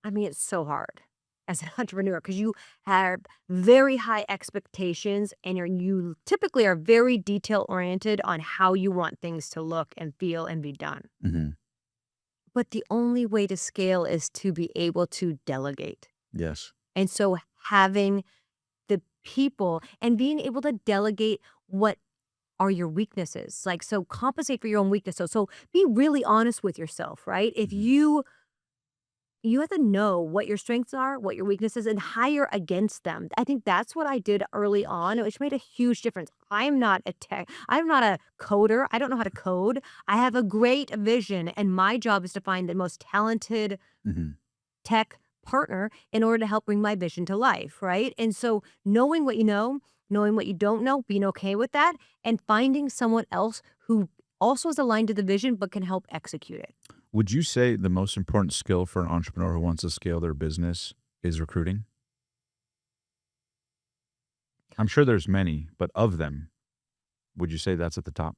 I mean, it's so hard. as an entrepreneur because you have very high expectations and you typically are very detail oriented on how you want things to look and feel and be done. Hmm. But the only way to scale is to be able to delegate. Yes. And so having the people and being able to delegate what are your weaknesses. Like, so compensate for your own weakness. So be really honest with yourself, right? If Mhm. you have to know what your strengths are, what your weaknesses, and hire against them. I think that's what I did early on, which made a huge difference. I'm not a coder. I don't know how to code. I have a great vision, and my job is to find the most talented Mhm. tech partner in order to help bring my vision to life, right? And so knowing what you know, knowing what you don't know, being okay with that, and finding someone else who also is aligned to the vision but can help execute it. Would you say the most important skill for an entrepreneur who wants to scale their business is recruiting? I'm sure there's many, but of them, would you say that's at the top?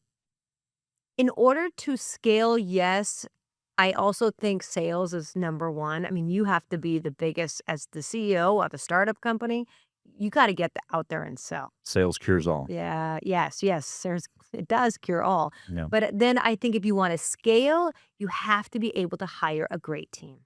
In order to scale, yes. I also think sales is number one. I mean, you have to be the biggest as the CEO of a startup company. You got to get out there and sell. Sales cures all. Yeah, yes. It does cure all. Yeah. But then I think if you want to scale, you have to be able to hire a great team.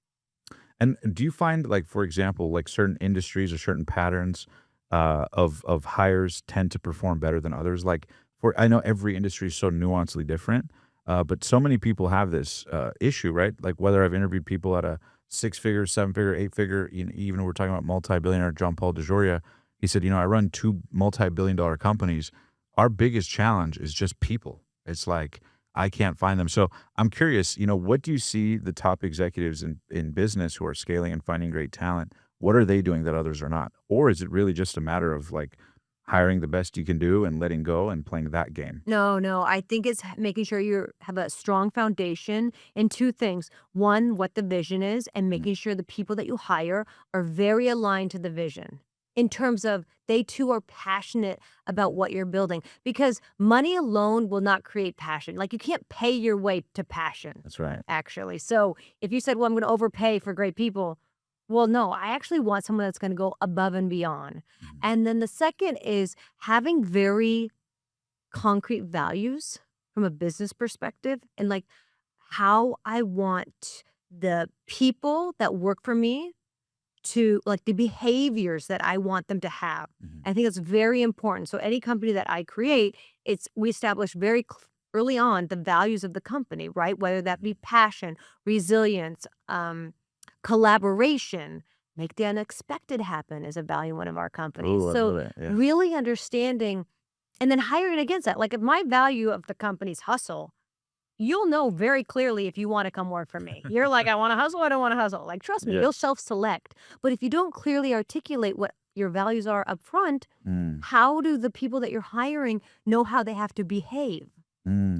And do you find, like, for example, like certain industries or certain patterns of hires tend to perform better than others? Like, for I know every industry is so nuancedly different, but so many people have this issue, right? Like whether I've interviewed people at a 6-figure, 7-figure, 8-figure, even we're talking about multi-billionaire John Paul DeJoria. He said, I run 2 multi-billion-dollar companies. Our biggest challenge is just people. It's like I can't find them. So I'm curious, what do you see the top executives in business who are scaling and finding great talent? What are they doing that others are not? Or is it really just a matter of like hiring the best you can do and letting go and playing that game? No. I think it's making sure you have a strong foundation in two things. One, what the vision is, and Mm. making sure the people that you hire are very aligned to the vision in terms of they too are passionate about what you're building. Because money alone will not create passion. Like you can't pay your way to passion, That's right. actually. So if you said, well, I'm going to overpay for great people, well, no, I actually want someone that's going to go above and beyond. Mhm. And then the second is having very concrete values from a business perspective and like how I want the people that work for me to like the behaviors that I want them to have. Mhm. I think it's very important. So any company that I create, we establish very early on the values of the company, right? Whether that be passion, resilience, collaboration, make the unexpected happen is a value in one of our companies. Ooh, I So love that. Yeah. really understanding and then hiring against that. Like if my value of the company's hustle, you'll know very clearly if you want to come work for me. You're like, I want to hustle, I don't want to hustle. Like, trust me, Yeah. you'll self-select. But if you don't clearly articulate what your values are up front, Mm. how do the people that you're hiring know how they have to behave?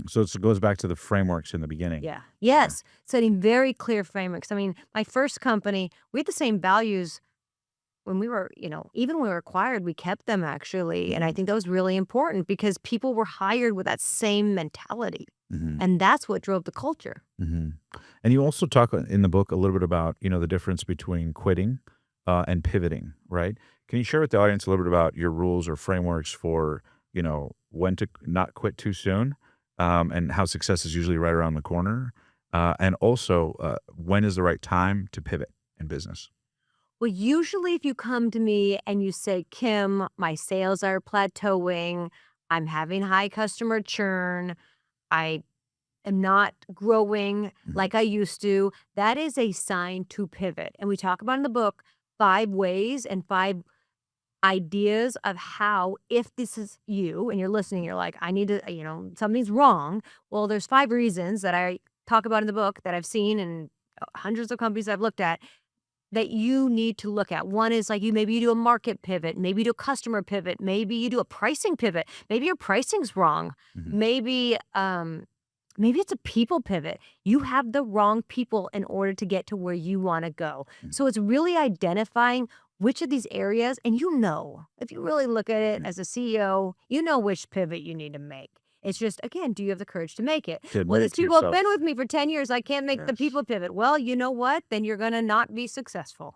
So it goes back to the frameworks in the beginning. Yeah. Yes. Setting very clear frameworks. I mean, my first company, we had the same values when we were, even when we were acquired, we kept them actually. And I think that was really important because people were hired with that same mentality. Mhm. And that's what drove the culture. Mhm. And you also talk in the book a little bit about, the difference between quitting and pivoting, right? Can you share with the audience a little bit about your rules or frameworks for, when to not quit too soon, and how success is usually right around the corner, and also when is the right time to pivot in business? Well, usually if you come to me and you say, Kim, my sales are plateauing, I'm having high customer churn, I am not growing Mhm. like I used to, that is a sign to pivot. And we talk about in the book 5 ways and 5 ideas of how, if this is you and you're listening, you're like, I need to, something's wrong. Well, there's 5 reasons that I talk about in the book that I've seen in hundreds of companies I've looked at that you need to look at. One is like maybe you do a market pivot, maybe you do a customer pivot, maybe you do a pricing pivot, maybe your pricing's wrong, Mhm. maybe it's a people pivot. You have the wrong people in order to get to where you want to go. Mhm. So it's really identifying which of these areas, and if you really look at it Mhm. as a CEO, you know which pivot you need to make. It's just, again, do you have the courage to make it? To Well, admit it these to people have been yourself. with me for 10 years. I can't make the Yes. people pivot. Well, you know what? Then you're going to not be successful.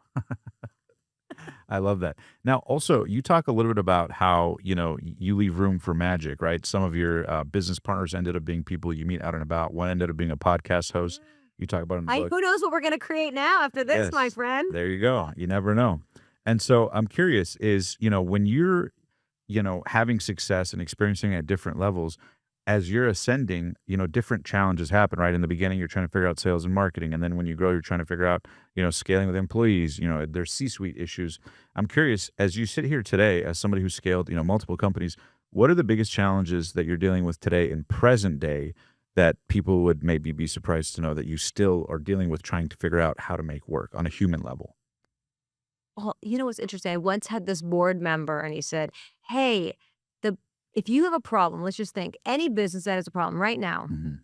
I love that. Now, also, you talk a little bit about how, you leave room for magic, right? Some of your business partners ended up being people you meet out and about. One ended up being a podcast host. You talk about in the book. Who knows what we're going to create now after this, my Yes. friend? There you go. You never know. And so I'm curious is, when you're, having success and experiencing at different levels, as you're ascending, different challenges happen, right? In the beginning, you're trying to figure out sales and marketing. And then when you grow, you're trying to figure out, scaling with employees, there's C-suite issues. I'm curious, as you sit here today, as somebody who scaled, multiple companies, what are the biggest challenges that you're dealing with today in present day that people would maybe be surprised to know that you still are dealing with trying to figure out how to make work on a human level? Well, you know what's interesting? I once had this board member and he said, hey, if you have a problem, let's just think any business that has a problem right now, Mhm.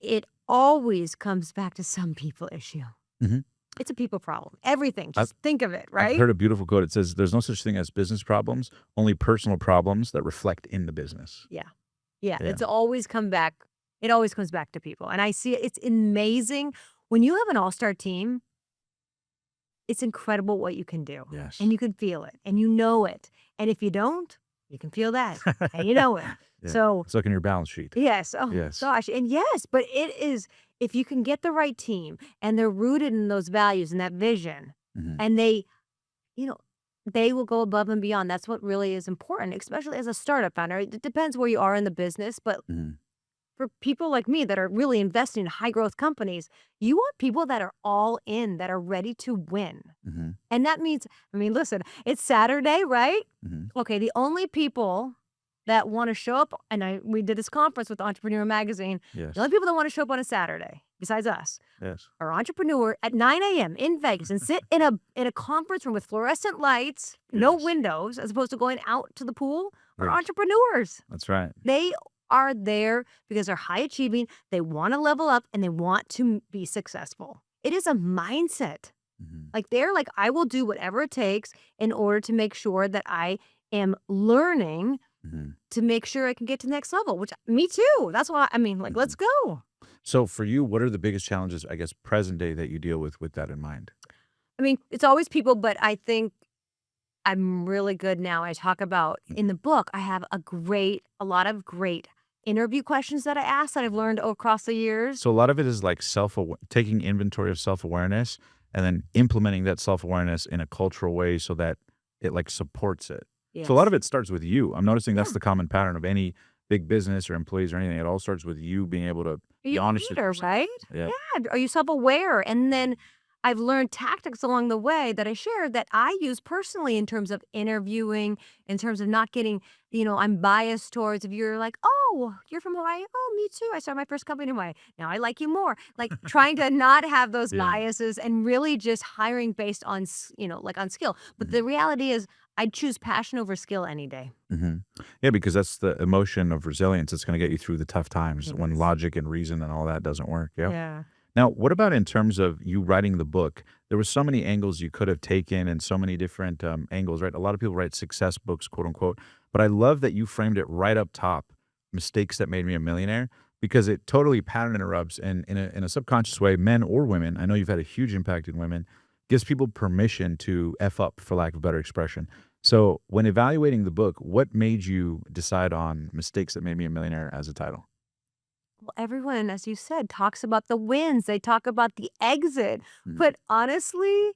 it always comes back to some people issue. Mhm. It's a people problem. Everything. I've- Just think of it, I've right? heard a beautiful quote. It says, there's no such thing as business problems, only personal problems that reflect in the business. Yeah. Yeah. It's always come back. It always comes back to people. And I see it. It's amazing. When you have an all-star team, it's incredible what you can do. Yes. And you can feel it. And you know it. And if you don't, you can feel that. And you know it. Yeah. So It's like in your balance sheet. yes. Oh Yes. gosh. And yes, but it is, if you can get the right team and they're rooted in those values and that vision, Mhm. and they, they will go above and beyond. That's what really is important, especially as a startup founder. It depends where you are in the business, but Mhm. for people like me that are really investing in high growth companies, you want people that are all in, that are ready to win. Mhm. And that means, listen, it's Saturday, right? Mhm. Okay, the only people that want to show up, and we did this conference with Entrepreneur Magazine, Yes. the only people that want to show up on a Saturday, besides us, Yes. are entrepreneur at 9 a.m. in Vegas and sit in a conference room with fluorescent lights, no Yes. windows, as opposed to going out to the pool, are Yes. entrepreneurs. That's right. They are there because they're high achieving, they want to level up, and they want to be successful. It is a mindset. Mhm. Like they're like, I will do whatever it takes in order to make sure that I am learning Mhm. to make sure I can get to the next level, which me too. That's why, let's go. So for you, what are the biggest challenges, I guess, present day that you deal with that in mind? It's always people, but I think I'm really good now. I talk about in the book, I have a lot of great interview questions that I ask that I've learned across the years. So a lot of it is like taking inventory of self-awareness and then implementing that self-awareness in a cultural way so that it like supports it. So a lot of it starts with you. I'm noticing that's the common pattern of any big business or employees or anything. It all starts with you being able to Are be you a honest with leader, yourself. right? Yeah. Yeah. Are you self-aware? And then I've learned tactics along the way that I share that I use personally in terms of interviewing, in terms of not getting, I'm biased towards if you're like, oh, you're from Hawaii. Oh, me too. I started my first company in Hawaii. Now I like you more. Like trying to not have those Yeah. biases and really just hiring based on, on skill. But the reality is I'd choose passion over skill any day. Mhm. Yeah, because that's the emotion of resilience. It's going to get you through the tough times when Yes. logic and reason and all that doesn't work. Yeah. Yeah. Now, what about in terms of you writing the book? There were so many angles you could have taken and so many different angles, right? A lot of people write success books, quote unquote. But I love that you framed it right up top, mistakes that made me a millionaire, because it totally pattern interrupts and in a subconscious way, men or women, I know you've had a huge impact in women, gives people permission to F up, for lack of a better expression. So when evaluating the book, what made you decide on mistakes that made me a millionaire as a title? Well, everyone, as you said, talks about the wins. They talk about the exit. Mhm. But honestly,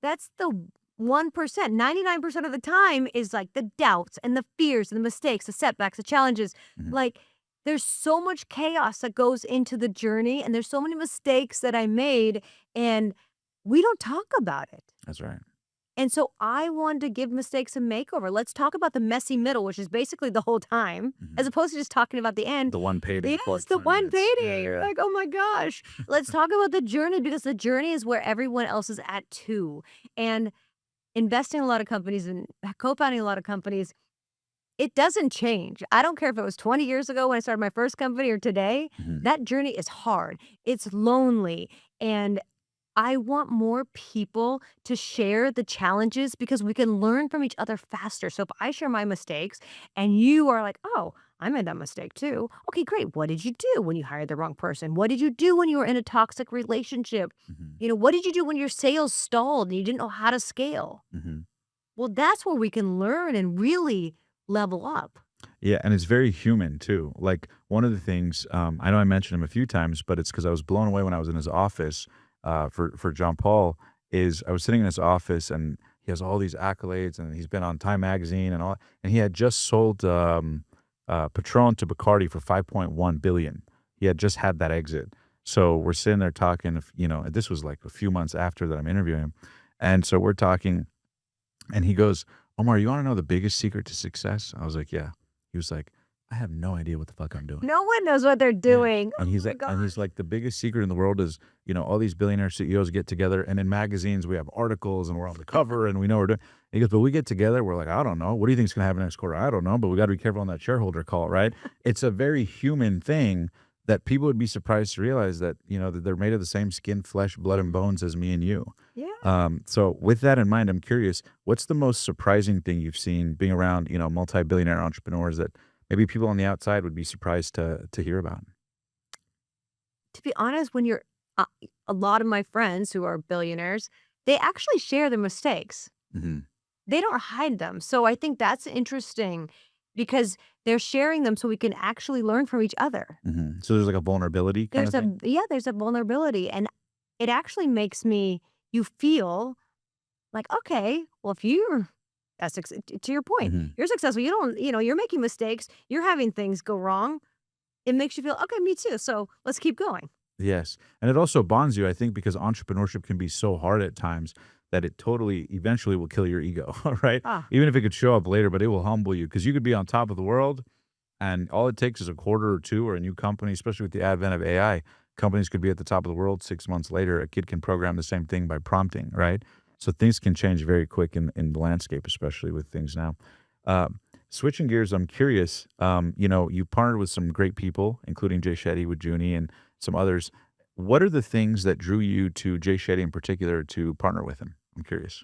that's the 1%. 99% of the time is like the doubts and the fears and the mistakes, the setbacks, the challenges. Mhm. Like there's so much chaos that goes into the journey, and there's so many mistakes that I made, and we don't talk about it. That's right. And so I wanted to give mistakes a makeover. Let's talk about the messy middle, which is basically the whole time, as opposed to just talking about the end. The one payday. Yes, for like the 20 one minutes. payday. Yeah, You're yeah. like, oh my gosh. Let's talk about the journey, because the journey is where everyone else is at too. And investing in a lot of companies and co-founding a lot of companies, it doesn't change. I don't care if it was 20 years ago when I started my first company or today. Mhm. That journey is hard. It's lonely. And I want more people to share the challenges because we can learn from each other faster. So if I share my mistakes and you are like, oh, I made that mistake too. Okay, great. What did you do when you hired the wrong person? What did you do when you were in a toxic relationship? Mhm. What did you do when your sales stalled and you didn't know how to scale? Mhm. Well, that's where we can learn and really level up. Yeah, and it's very human too. Like one of the things I know I mentioned him a few times, but it's because I was blown away when I was in his office for John Paul. Is I was sitting in his office and he has all these accolades and he's been on Time Magazine and all, and he had just sold Patron to Bacardi for 5.1 billion. He had just had that exit. So we're sitting there talking. This was like a few months after that I'm interviewing him, and so we're talking, and he goes, "Omar, you want to know the biggest secret to success?" I was like, "Yeah." He was like, "I have no idea what the fuck I'm doing." No one knows what they're Yeah. doing. And he's Oh my like, God. the biggest secret in the world is, all these billionaire CEOs get together and in magazines we have articles and we're on the cover and we know we're doing. He goes, but we get together, we're like, I don't know. What do you think is gonna happen next quarter? I don't know, but we got to be careful on that shareholder call, right? It's a very human thing that people would be surprised to realize that, that they're made of the same skin, flesh, blood, and bones as me and you. Yeah. So with that in mind, I'm curious, what's the most surprising thing you've seen being around, multi-billionaire entrepreneurs that maybe people on the outside would be surprised to hear about? To be honest, when you're a lot of my friends who are billionaires, they actually share their mistakes. Hmm. They don't hide them. So I think that's interesting because they're sharing them so we can actually learn from each other. Hmm. So there's like a vulnerability kind of thing? There's a vulnerability and it actually makes you feel like, okay, well, if you're to your point, Hmm. you're successful. You don't, you're making mistakes. You're having things go wrong. It makes you feel, okay, me too. So let's keep going. Yes. And it also bonds you, I think, because entrepreneurship can be so hard at times that it totally eventually will kill your ego, right? Ah, Even if it could show up later, but it will humble you because you could be on top of the world and all it takes is a quarter or two or a new company, especially with the advent of AI. Companies could be at the top of the world 6 months later. A kid can program the same thing by prompting, right? So things can change very quick in the landscape, especially with things now. Uh, Switching gears, I'm curious. You partnered with some great people, including Jay Shetty with Junie and some others. What are the things that drew you to Jay Shetty in particular to partner with him? I'm curious.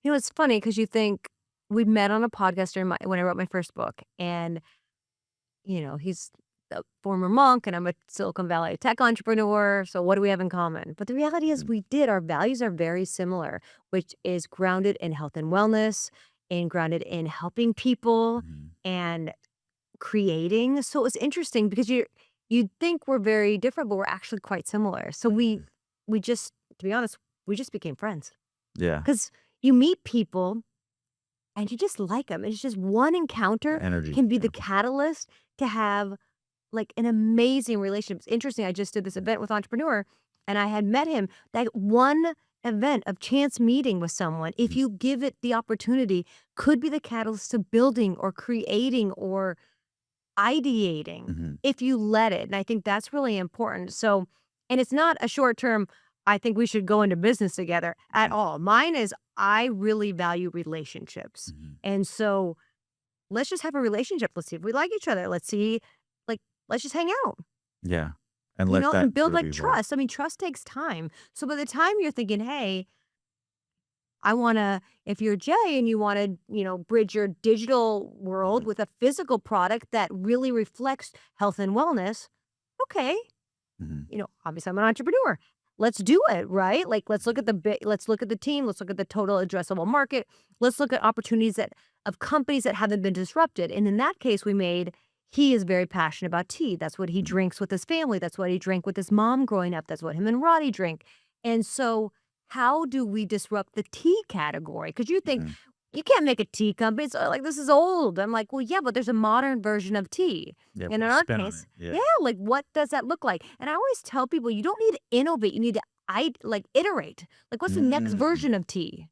it's funny because you think we met on a podcast when I wrote my first book. And he's a former monk and I'm a Silicon Valley tech entrepreneur. So what do we have in common? But the reality is our values are very similar, which is grounded in health and wellness and grounded in helping people Mhm. and creating. So it's interesting because you'd think we're very different, but we're actually quite similar. So we just, to be honest, we just became friends Yeah. because you meet people and you just like them. It's just one encounter Energy. can be the Yeah. catalyst to have like an amazing relationship. It's interesting. I just did this event with Entrepreneur and I had met him. That one event of chance meeting with someone, if Mhm. you give it the opportunity, could be the catalyst to building or creating or ideating Mhm. if you let it. And I think that's really important. So, and it's not a short term, I think we should go into business together at Mhm. all. Mine is I really value relationships. Mhm. And so let's just have a relationship. Let's see if we like each other. Let's see, like, let's just hang out, Yeah. And let that and build really like evolve. trust. I mean, trust takes time. So by the time you're thinking, hey, if you're Jay and you want to, bridge your digital world Mhm. with a physical product that really reflects health and wellness, okay, Mhm. obviously I'm an entrepreneur. Let's do it, right? Like let's look at let's look at the team, let's look at the total addressable market. Let's look at opportunities of companies that haven't been disrupted. And in that case he is very passionate about tea. That's what he Mhm. drinks with his family. That's what he drank with his mom growing up. That's what him and Roddy drink. And so how do we disrupt the tea category? Because you think Mhm. you can't make a tea company. It's like this is old. I'm like, well, yeah, but there's a modern version of tea. Yeah. And Put in a our spin on case, it. Yeah. yeah, like what does that look like? And I always tell people you don't need to innovate. You need to iterate. Like what's the next Mm. version of tea?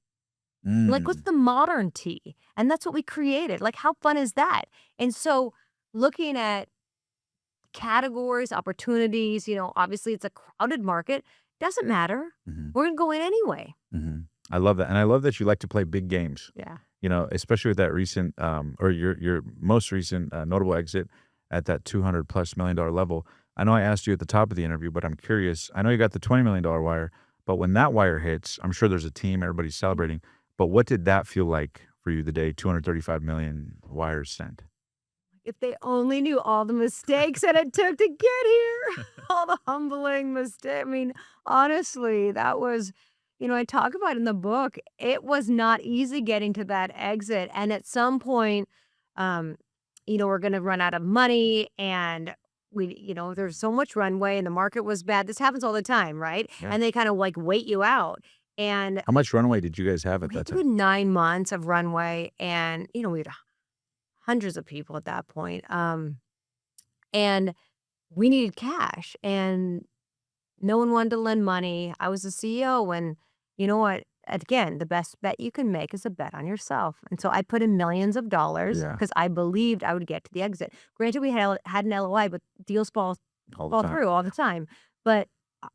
Like what's Mm. the modern tea? And that's what we created. Like how fun is that? And so looking at categories, opportunities, obviously it's a crowded market. Doesn't matter. Mhm. We're gonna go in anyway. Mhm. I love that. And I love that you like to play big games. Yeah. Especially with that recent or your most recent notable exit at that $200+ million level. I know I asked you at the top of the interview, but I'm curious. I know you got the $20 million wire, but when that wire hits, I'm sure there's a team, everybody's celebrating. But what did that feel like for you the day 235 million wires sent? if they only knew all the mistakes that it took to get here, all the humbling mistakes. I mean, honestly, that was, I talk about in the book, it was not easy getting to that exit. And at some point, um, we're going to run out of money and there's so much runway and the market was bad. This happens all the time, right? Yeah. And they kind of like wait you out. And How much runway did you guys have at we that had time? 9 months of runway and, we had hundreds of people at that point. And we needed cash and no one wanted to lend money. I was the CEO and you know what? Again, the best bet you can make is a bet on yourself. And so I put in millions of dollars Yeah. because I believed I would get to the exit. Granted, we had an LOI, but deals fall All the time. through all the time. But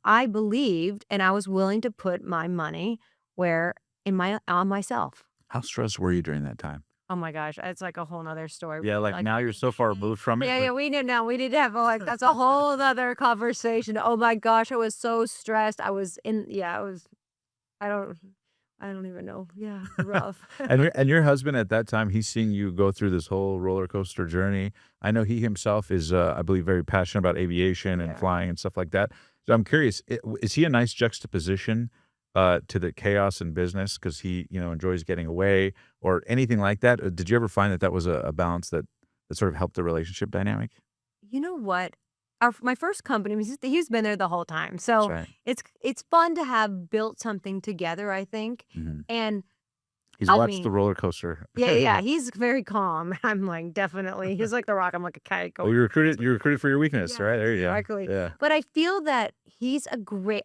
I believed and I was willing to put my money on myself. How stressed were you during that time? Oh my gosh, it's like a whole nother story. Yeah, like now you're so far removed from it. Yeah, we need to have that's a whole other conversation. Oh my gosh, I was so stressed. I don't even know. Yeah, rough. And your husband at that time, he's seeing you go through this whole roller coaster journey. I know he himself is, I believe, very passionate about aviation and Yeah. flying and stuff like that. So I'm curious, is he a nice juxtaposition to the chaos in business because he, enjoys getting away or anything like that? Or did you ever find that was a balance that sort of helped the relationship dynamic? You know what? My first company, he's been there the whole time. That's So right. it's fun to have built something together, I think. Mhm. And He's I watched the mean, roller coaster. yeah, he's very calm. I'm like, definitely. He's like the rock. I'm like a kite. Oh, you recruited for your weakness, Yeah, right? There you go. exactly. Yeah, But I feel that he's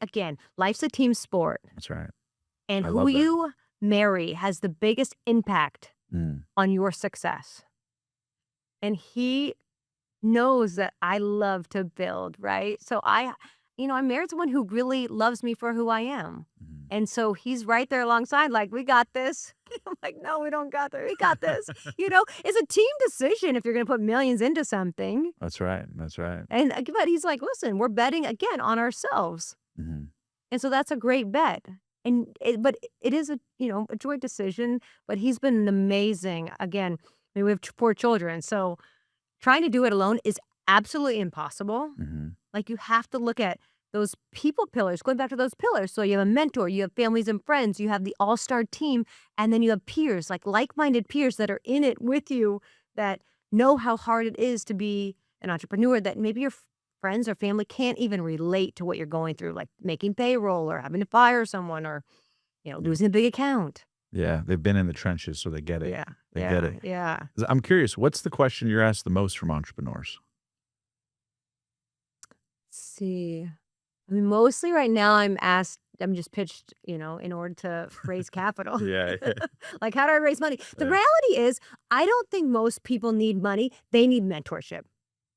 again, life's a team sport. that's right. And I who love that. you marry has the biggest impact Mm. on your success. And he knows that I love to build, right? So I married someone who really loves me for who I am. Mhm. And so he's right there alongside, like, we got this. I'm like, no, we don't got this. We got this. It's a team decision if you're going to put millions into something. That's right. That's right. But he's like, listen, we're betting again on ourselves. Hmm. And so that's a great bet. But it is a joint decision, but he's been amazing. Again, I mean, we have 4 children. So trying to do it alone is absolutely impossible. Hmm. Like you have to look at those people pillars, going back to those pillars. So you have a mentor, you have families and friends, you have the all-star team, and then you have peers, like-minded peers that are in it with you that know how hard it is to be an entrepreneur, that maybe your friends or family can't even relate to what you're going through, like making payroll or having to fire someone or, losing a big account. Yeah, they've been in the trenches, so they get it. Yeah. They yeah, get it. Yeah. I'm curious, what's the question you're asked the most from entrepreneurs? See, I mean, mostly right now I'm just pitched, in order to raise capital. Yeah. Like, how do I raise money? The Yeah. reality is, I don't think most people need money. They need mentorship.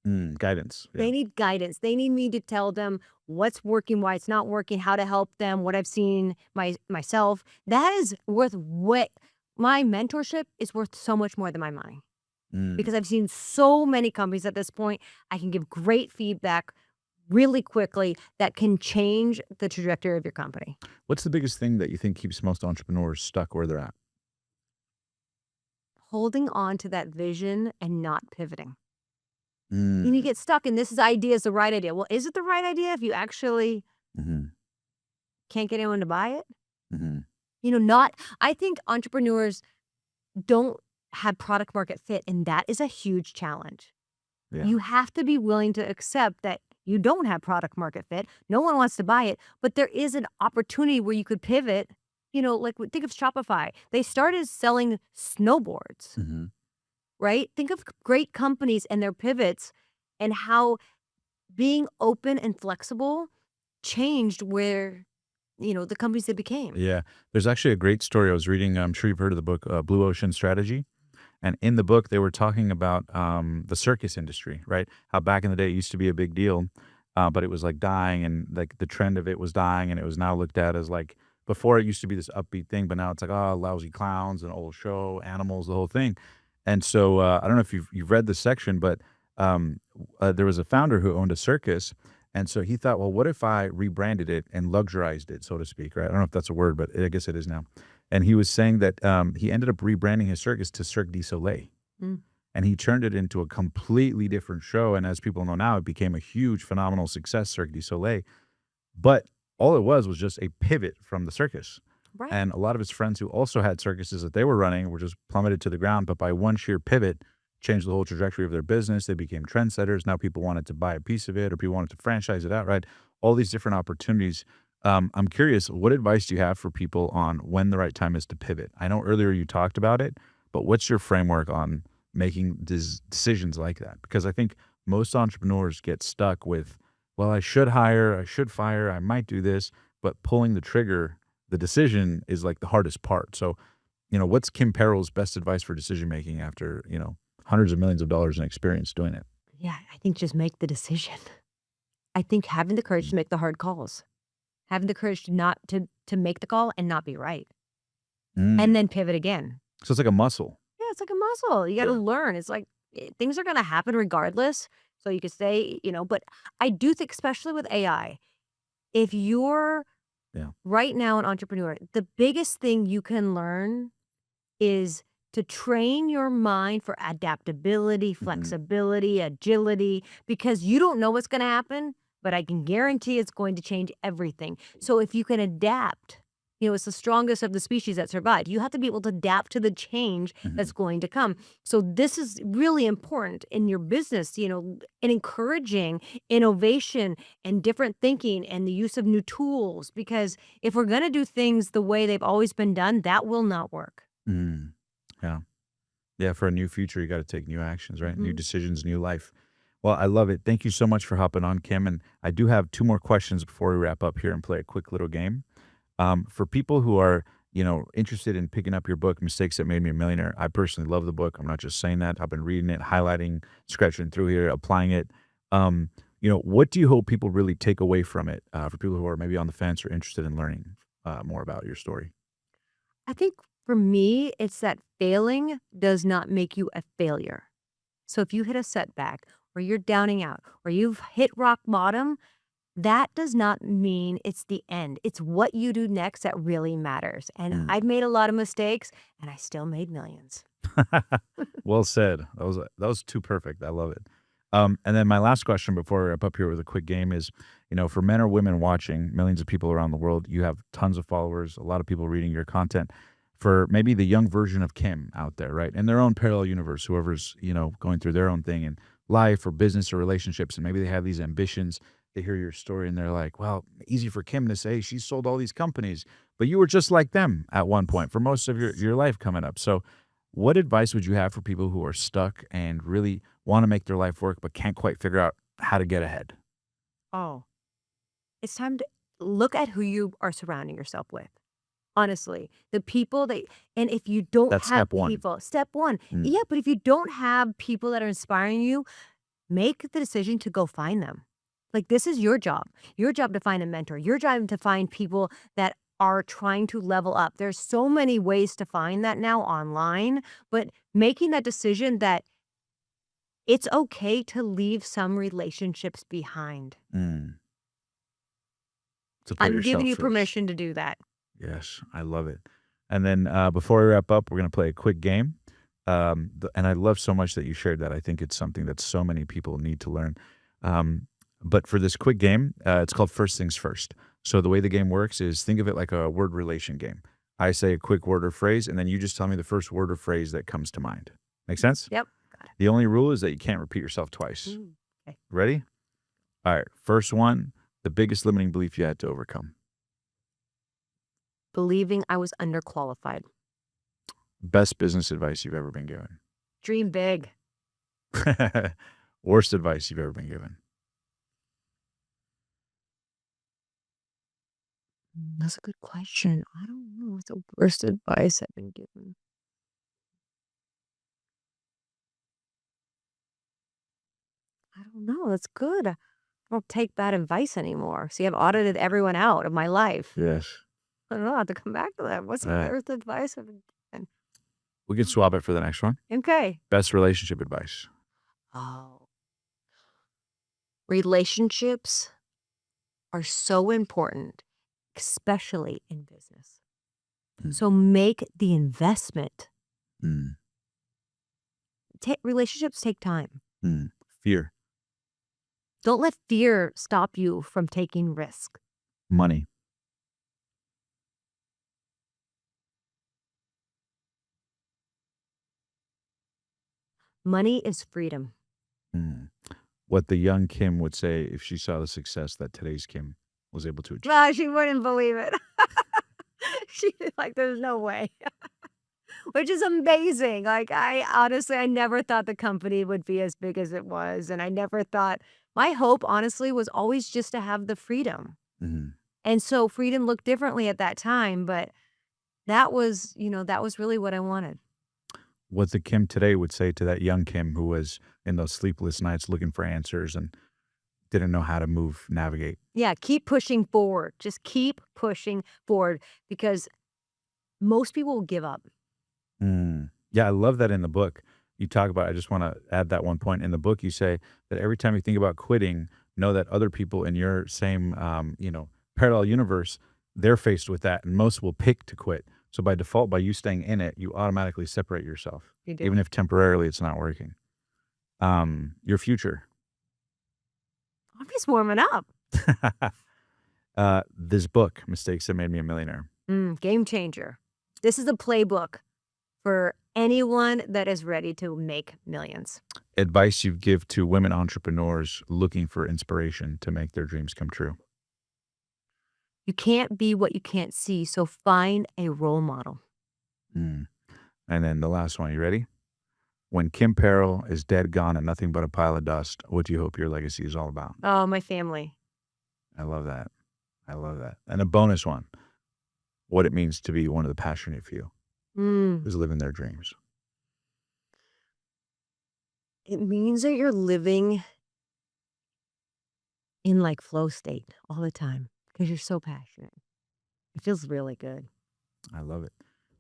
Guidance. Yeah. They need guidance. They need me to tell them what's working, why it's not working, how to help them, what I've seen myself. That is worth my mentorship is worth so much more than my money. Mm. Because I've seen so many companies at this point. I can give great feedback really quickly that can change the trajectory of your company. What's the biggest thing that you think keeps most entrepreneurs stuck where they're at? Holding on to that vision and not pivoting. Mm. You get stuck in this idea is the right idea. Well, is it the right idea if you actually Hmm. can't get anyone to buy it? Hmm. I think entrepreneurs don't have product market fit, and that is a huge challenge. Yeah. You have to be willing to accept that you don't have product market fit. No one wants to buy it, but there is an opportunity where you could pivot. Like think of Shopify. They started selling snowboards, Hmm. right? Think of great companies and their pivots and how being open and flexible changed where, the companies they became. Yeah. There's actually a great story I was reading. I'm sure you've heard of the book Blue Ocean Strategy. And in the book, they were talking about the circus industry, right? How back in the day it used to be a big deal, but it was like dying, and like the trend of it was dying, and it was now looked at as like, before it used to be this upbeat thing, but now it's like, oh, lousy clowns, an old show, animals, the whole thing. And so I don't know if you've read this section, but there was a founder who owned a circus. And so he thought, well, what if I rebranded it and luxurized it, so to speak, right? I don't know if that's a word, but I guess it is now. And he was saying that he ended up rebranding his circus to Cirque du Soleil. Mm. and he turned it into a completely different show. And as people know now, it became a huge, phenomenal success, Cirque du Soleil. But all it was just a pivot from the circus. Right. And a lot of his friends who also had circuses that they were running were just plummeted to the ground. But by one sheer pivot, changed the whole trajectory of their business. They became trendsetters. Now people wanted to buy a piece of it, or people wanted to franchise it outright. All these different opportunities. I'm curious, what advice do you have for people on when the right time is to pivot? I know earlier you talked about it, but what's your framework on making decisions like that? Because I think most entrepreneurs get stuck with, well, I should hire, I should fire, I might do this, but pulling the trigger, the decision is like the hardest part. So, what's Kim Perell's best advice for decision making after, hundreds of millions of dollars in experience doing it? Yeah, I think just make the decision. I think having the courage to make the hard calls, having the courage to not to make the call and not be right, and then pivot again. So it's like a muscle. Yeah, it's like a muscle. You got to Yeah. learn. It's like things are going to happen regardless. So you could say, but I do think, especially with AI, if you're Yeah. right now an entrepreneur, the biggest thing you can learn is to train your mind for adaptability, flexibility, agility, because you don't know what's going to happen, but I can guarantee it's going to change everything. So if you can adapt, it's the strongest of the species that survived. You have to be able to adapt to the change that's going to come. So this is really important in your business, and encouraging innovation and different thinking and the use of new tools, because if we're going to do things the way they've always been done, that will not work. Mm. Yeah. Yeah. For a new future, you got to take new actions, right? New decisions, new life. Well, I love it. Thank you so much for hopping on, Kim. And I do have 2 more questions before we wrap up here and play a quick little game. For people who are, interested in picking up your book, Mistakes That Made Me a Millionaire, I personally love the book. I'm not just saying that. I've been reading it, highlighting, scratching through here, applying it. What do you hope people really take away from it for people who are maybe on the fence or interested in learning more about your story? I think for me, it's that failing does not make you a failure. So if you hit a setback or you're downing out or you've hit rock bottom, that does not mean it's the end. It's what you do next that really matters. And I've made a lot of mistakes and I still made millions. Well said. That was too perfect. I love it. And then my last question before we wrap up here with a quick game is, for men or women watching, millions of people around the world, you have tons of followers, a lot of people reading your content. For maybe the young version of Kim out there, right? In their own parallel universe, whoever's, going through their own thing in life or business or relationships, and maybe they have these ambitions. They hear your story and they're like, well, easy for Kim to say she sold all these companies, but you were just like them at one point for most of your life coming up. So what advice would you have for people who are stuck and really want to make their life work, but can't quite figure out how to get ahead? Oh, it's time to look at who you are surrounding yourself with. Honestly, the people and if you don't That's have step 1. people, step 1, yeah, but if you don't have people that are inspiring you, make the decision to go find them. Like, this is your job to find a mentor, your job to find people that are trying to level up. There's so many ways to find that now online, but making that decision that it's okay to leave some relationships behind. To put I'm yourself giving you first. permission to do that. Yes, I love it. And then before we wrap up, we're going to play a quick game. And I love so much that you shared that. I think it's something that so many people need to learn. But for this quick game, it's called First Things First. So the way the game works is, think of it like a word relation game. I say a quick word or phrase, and then you just tell me the first word or phrase that comes to mind. Make sense? Yep. Got it. The only rule is that you can't repeat yourself twice. Okay. Ready? All right. First one, the biggest limiting belief you had to overcome. Believing I was underqualified. Best business advice you've ever been given. Dream big. Worst advice you've ever been given. That's a good question. I don't know. What's the worst advice I've been given? I don't know. That's good. I don't take bad advice anymore. See, I've audited everyone out of my life. Yes. I don't know. I have to come back to that. What's the Right. worst advice I've been given? We can swap it for the next one. Okay. Best relationship advice. Oh. Relationships are so important, especially in business. So make the investment. Mm. relationships take time. Fear, Don't let fear stop you from taking risk. money, Money is freedom. mm. What the young Kim would say if she saw the success that today's Kim was able to achieve. Well, she wouldn't believe it. She'd be like, there's no way. Which is amazing. Like, I honestly, I never thought the company would be as big as it was. And I never thought, my hope, honestly, was always just to have the freedom. Mhm. And so freedom looked differently at that time. But that was, that was really what I wanted. What the Kim today would say to that young Kim who was in those sleepless nights looking for answers and didn't know how to navigate. Yeah, keep pushing forward. Just keep pushing forward because most people will give up. Yeah, I love that in the book. You talk about, I just want to add that one point. In the book, you say that every time you think about quitting, know that other people in your same, parallel universe, they're faced with that, and most will pick to quit. So by default, by you staying in it, you automatically separate yourself, You do. even if temporarily it's not working. Your future. I'm just warming up. This book, Mistakes That Made Me a Millionaire. Game changer. This is a playbook for anyone that is ready to make millions. Advice you give to women entrepreneurs looking for inspiration to make their dreams come true. You can't be what you can't see, so find a role model. And then the last one, you ready? When Kim Perell is dead, gone, and nothing but a pile of dust, what do you hope your legacy is all about? Oh, my family. I love that. I love that. And a bonus one, what it means to be one of the passionate few who's living their dreams. It means that you're living in like flow state all the time because you're so passionate. It feels really good. I love it.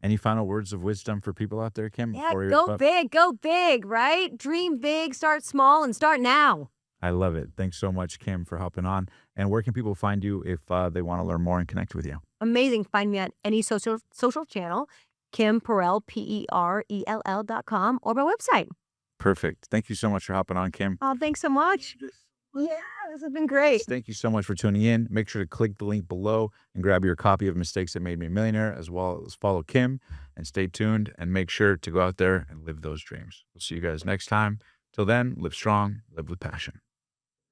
Any final words of wisdom for people out there, Kim? Yeah, before we go wrap up? big, right? Dream big, start small, and start now. I love it. Thanks so much, Kim, for hopping on. And where can people find you if they want to learn more and connect with you? Amazing. Find me on any social channel, Kim Perell, PERELL.com, or my website. Perfect. Thank you so much for hopping on, Kim. Oh, thanks so much. Yeah, this has been great. Thank you so much for tuning in. Make sure to click the link below and grab your copy of Mistakes That Made Me a Millionaire, as well as follow Kim, and stay tuned and make sure to go out there and live those dreams. We'll see you guys next time. Till then, live strong, live with passion.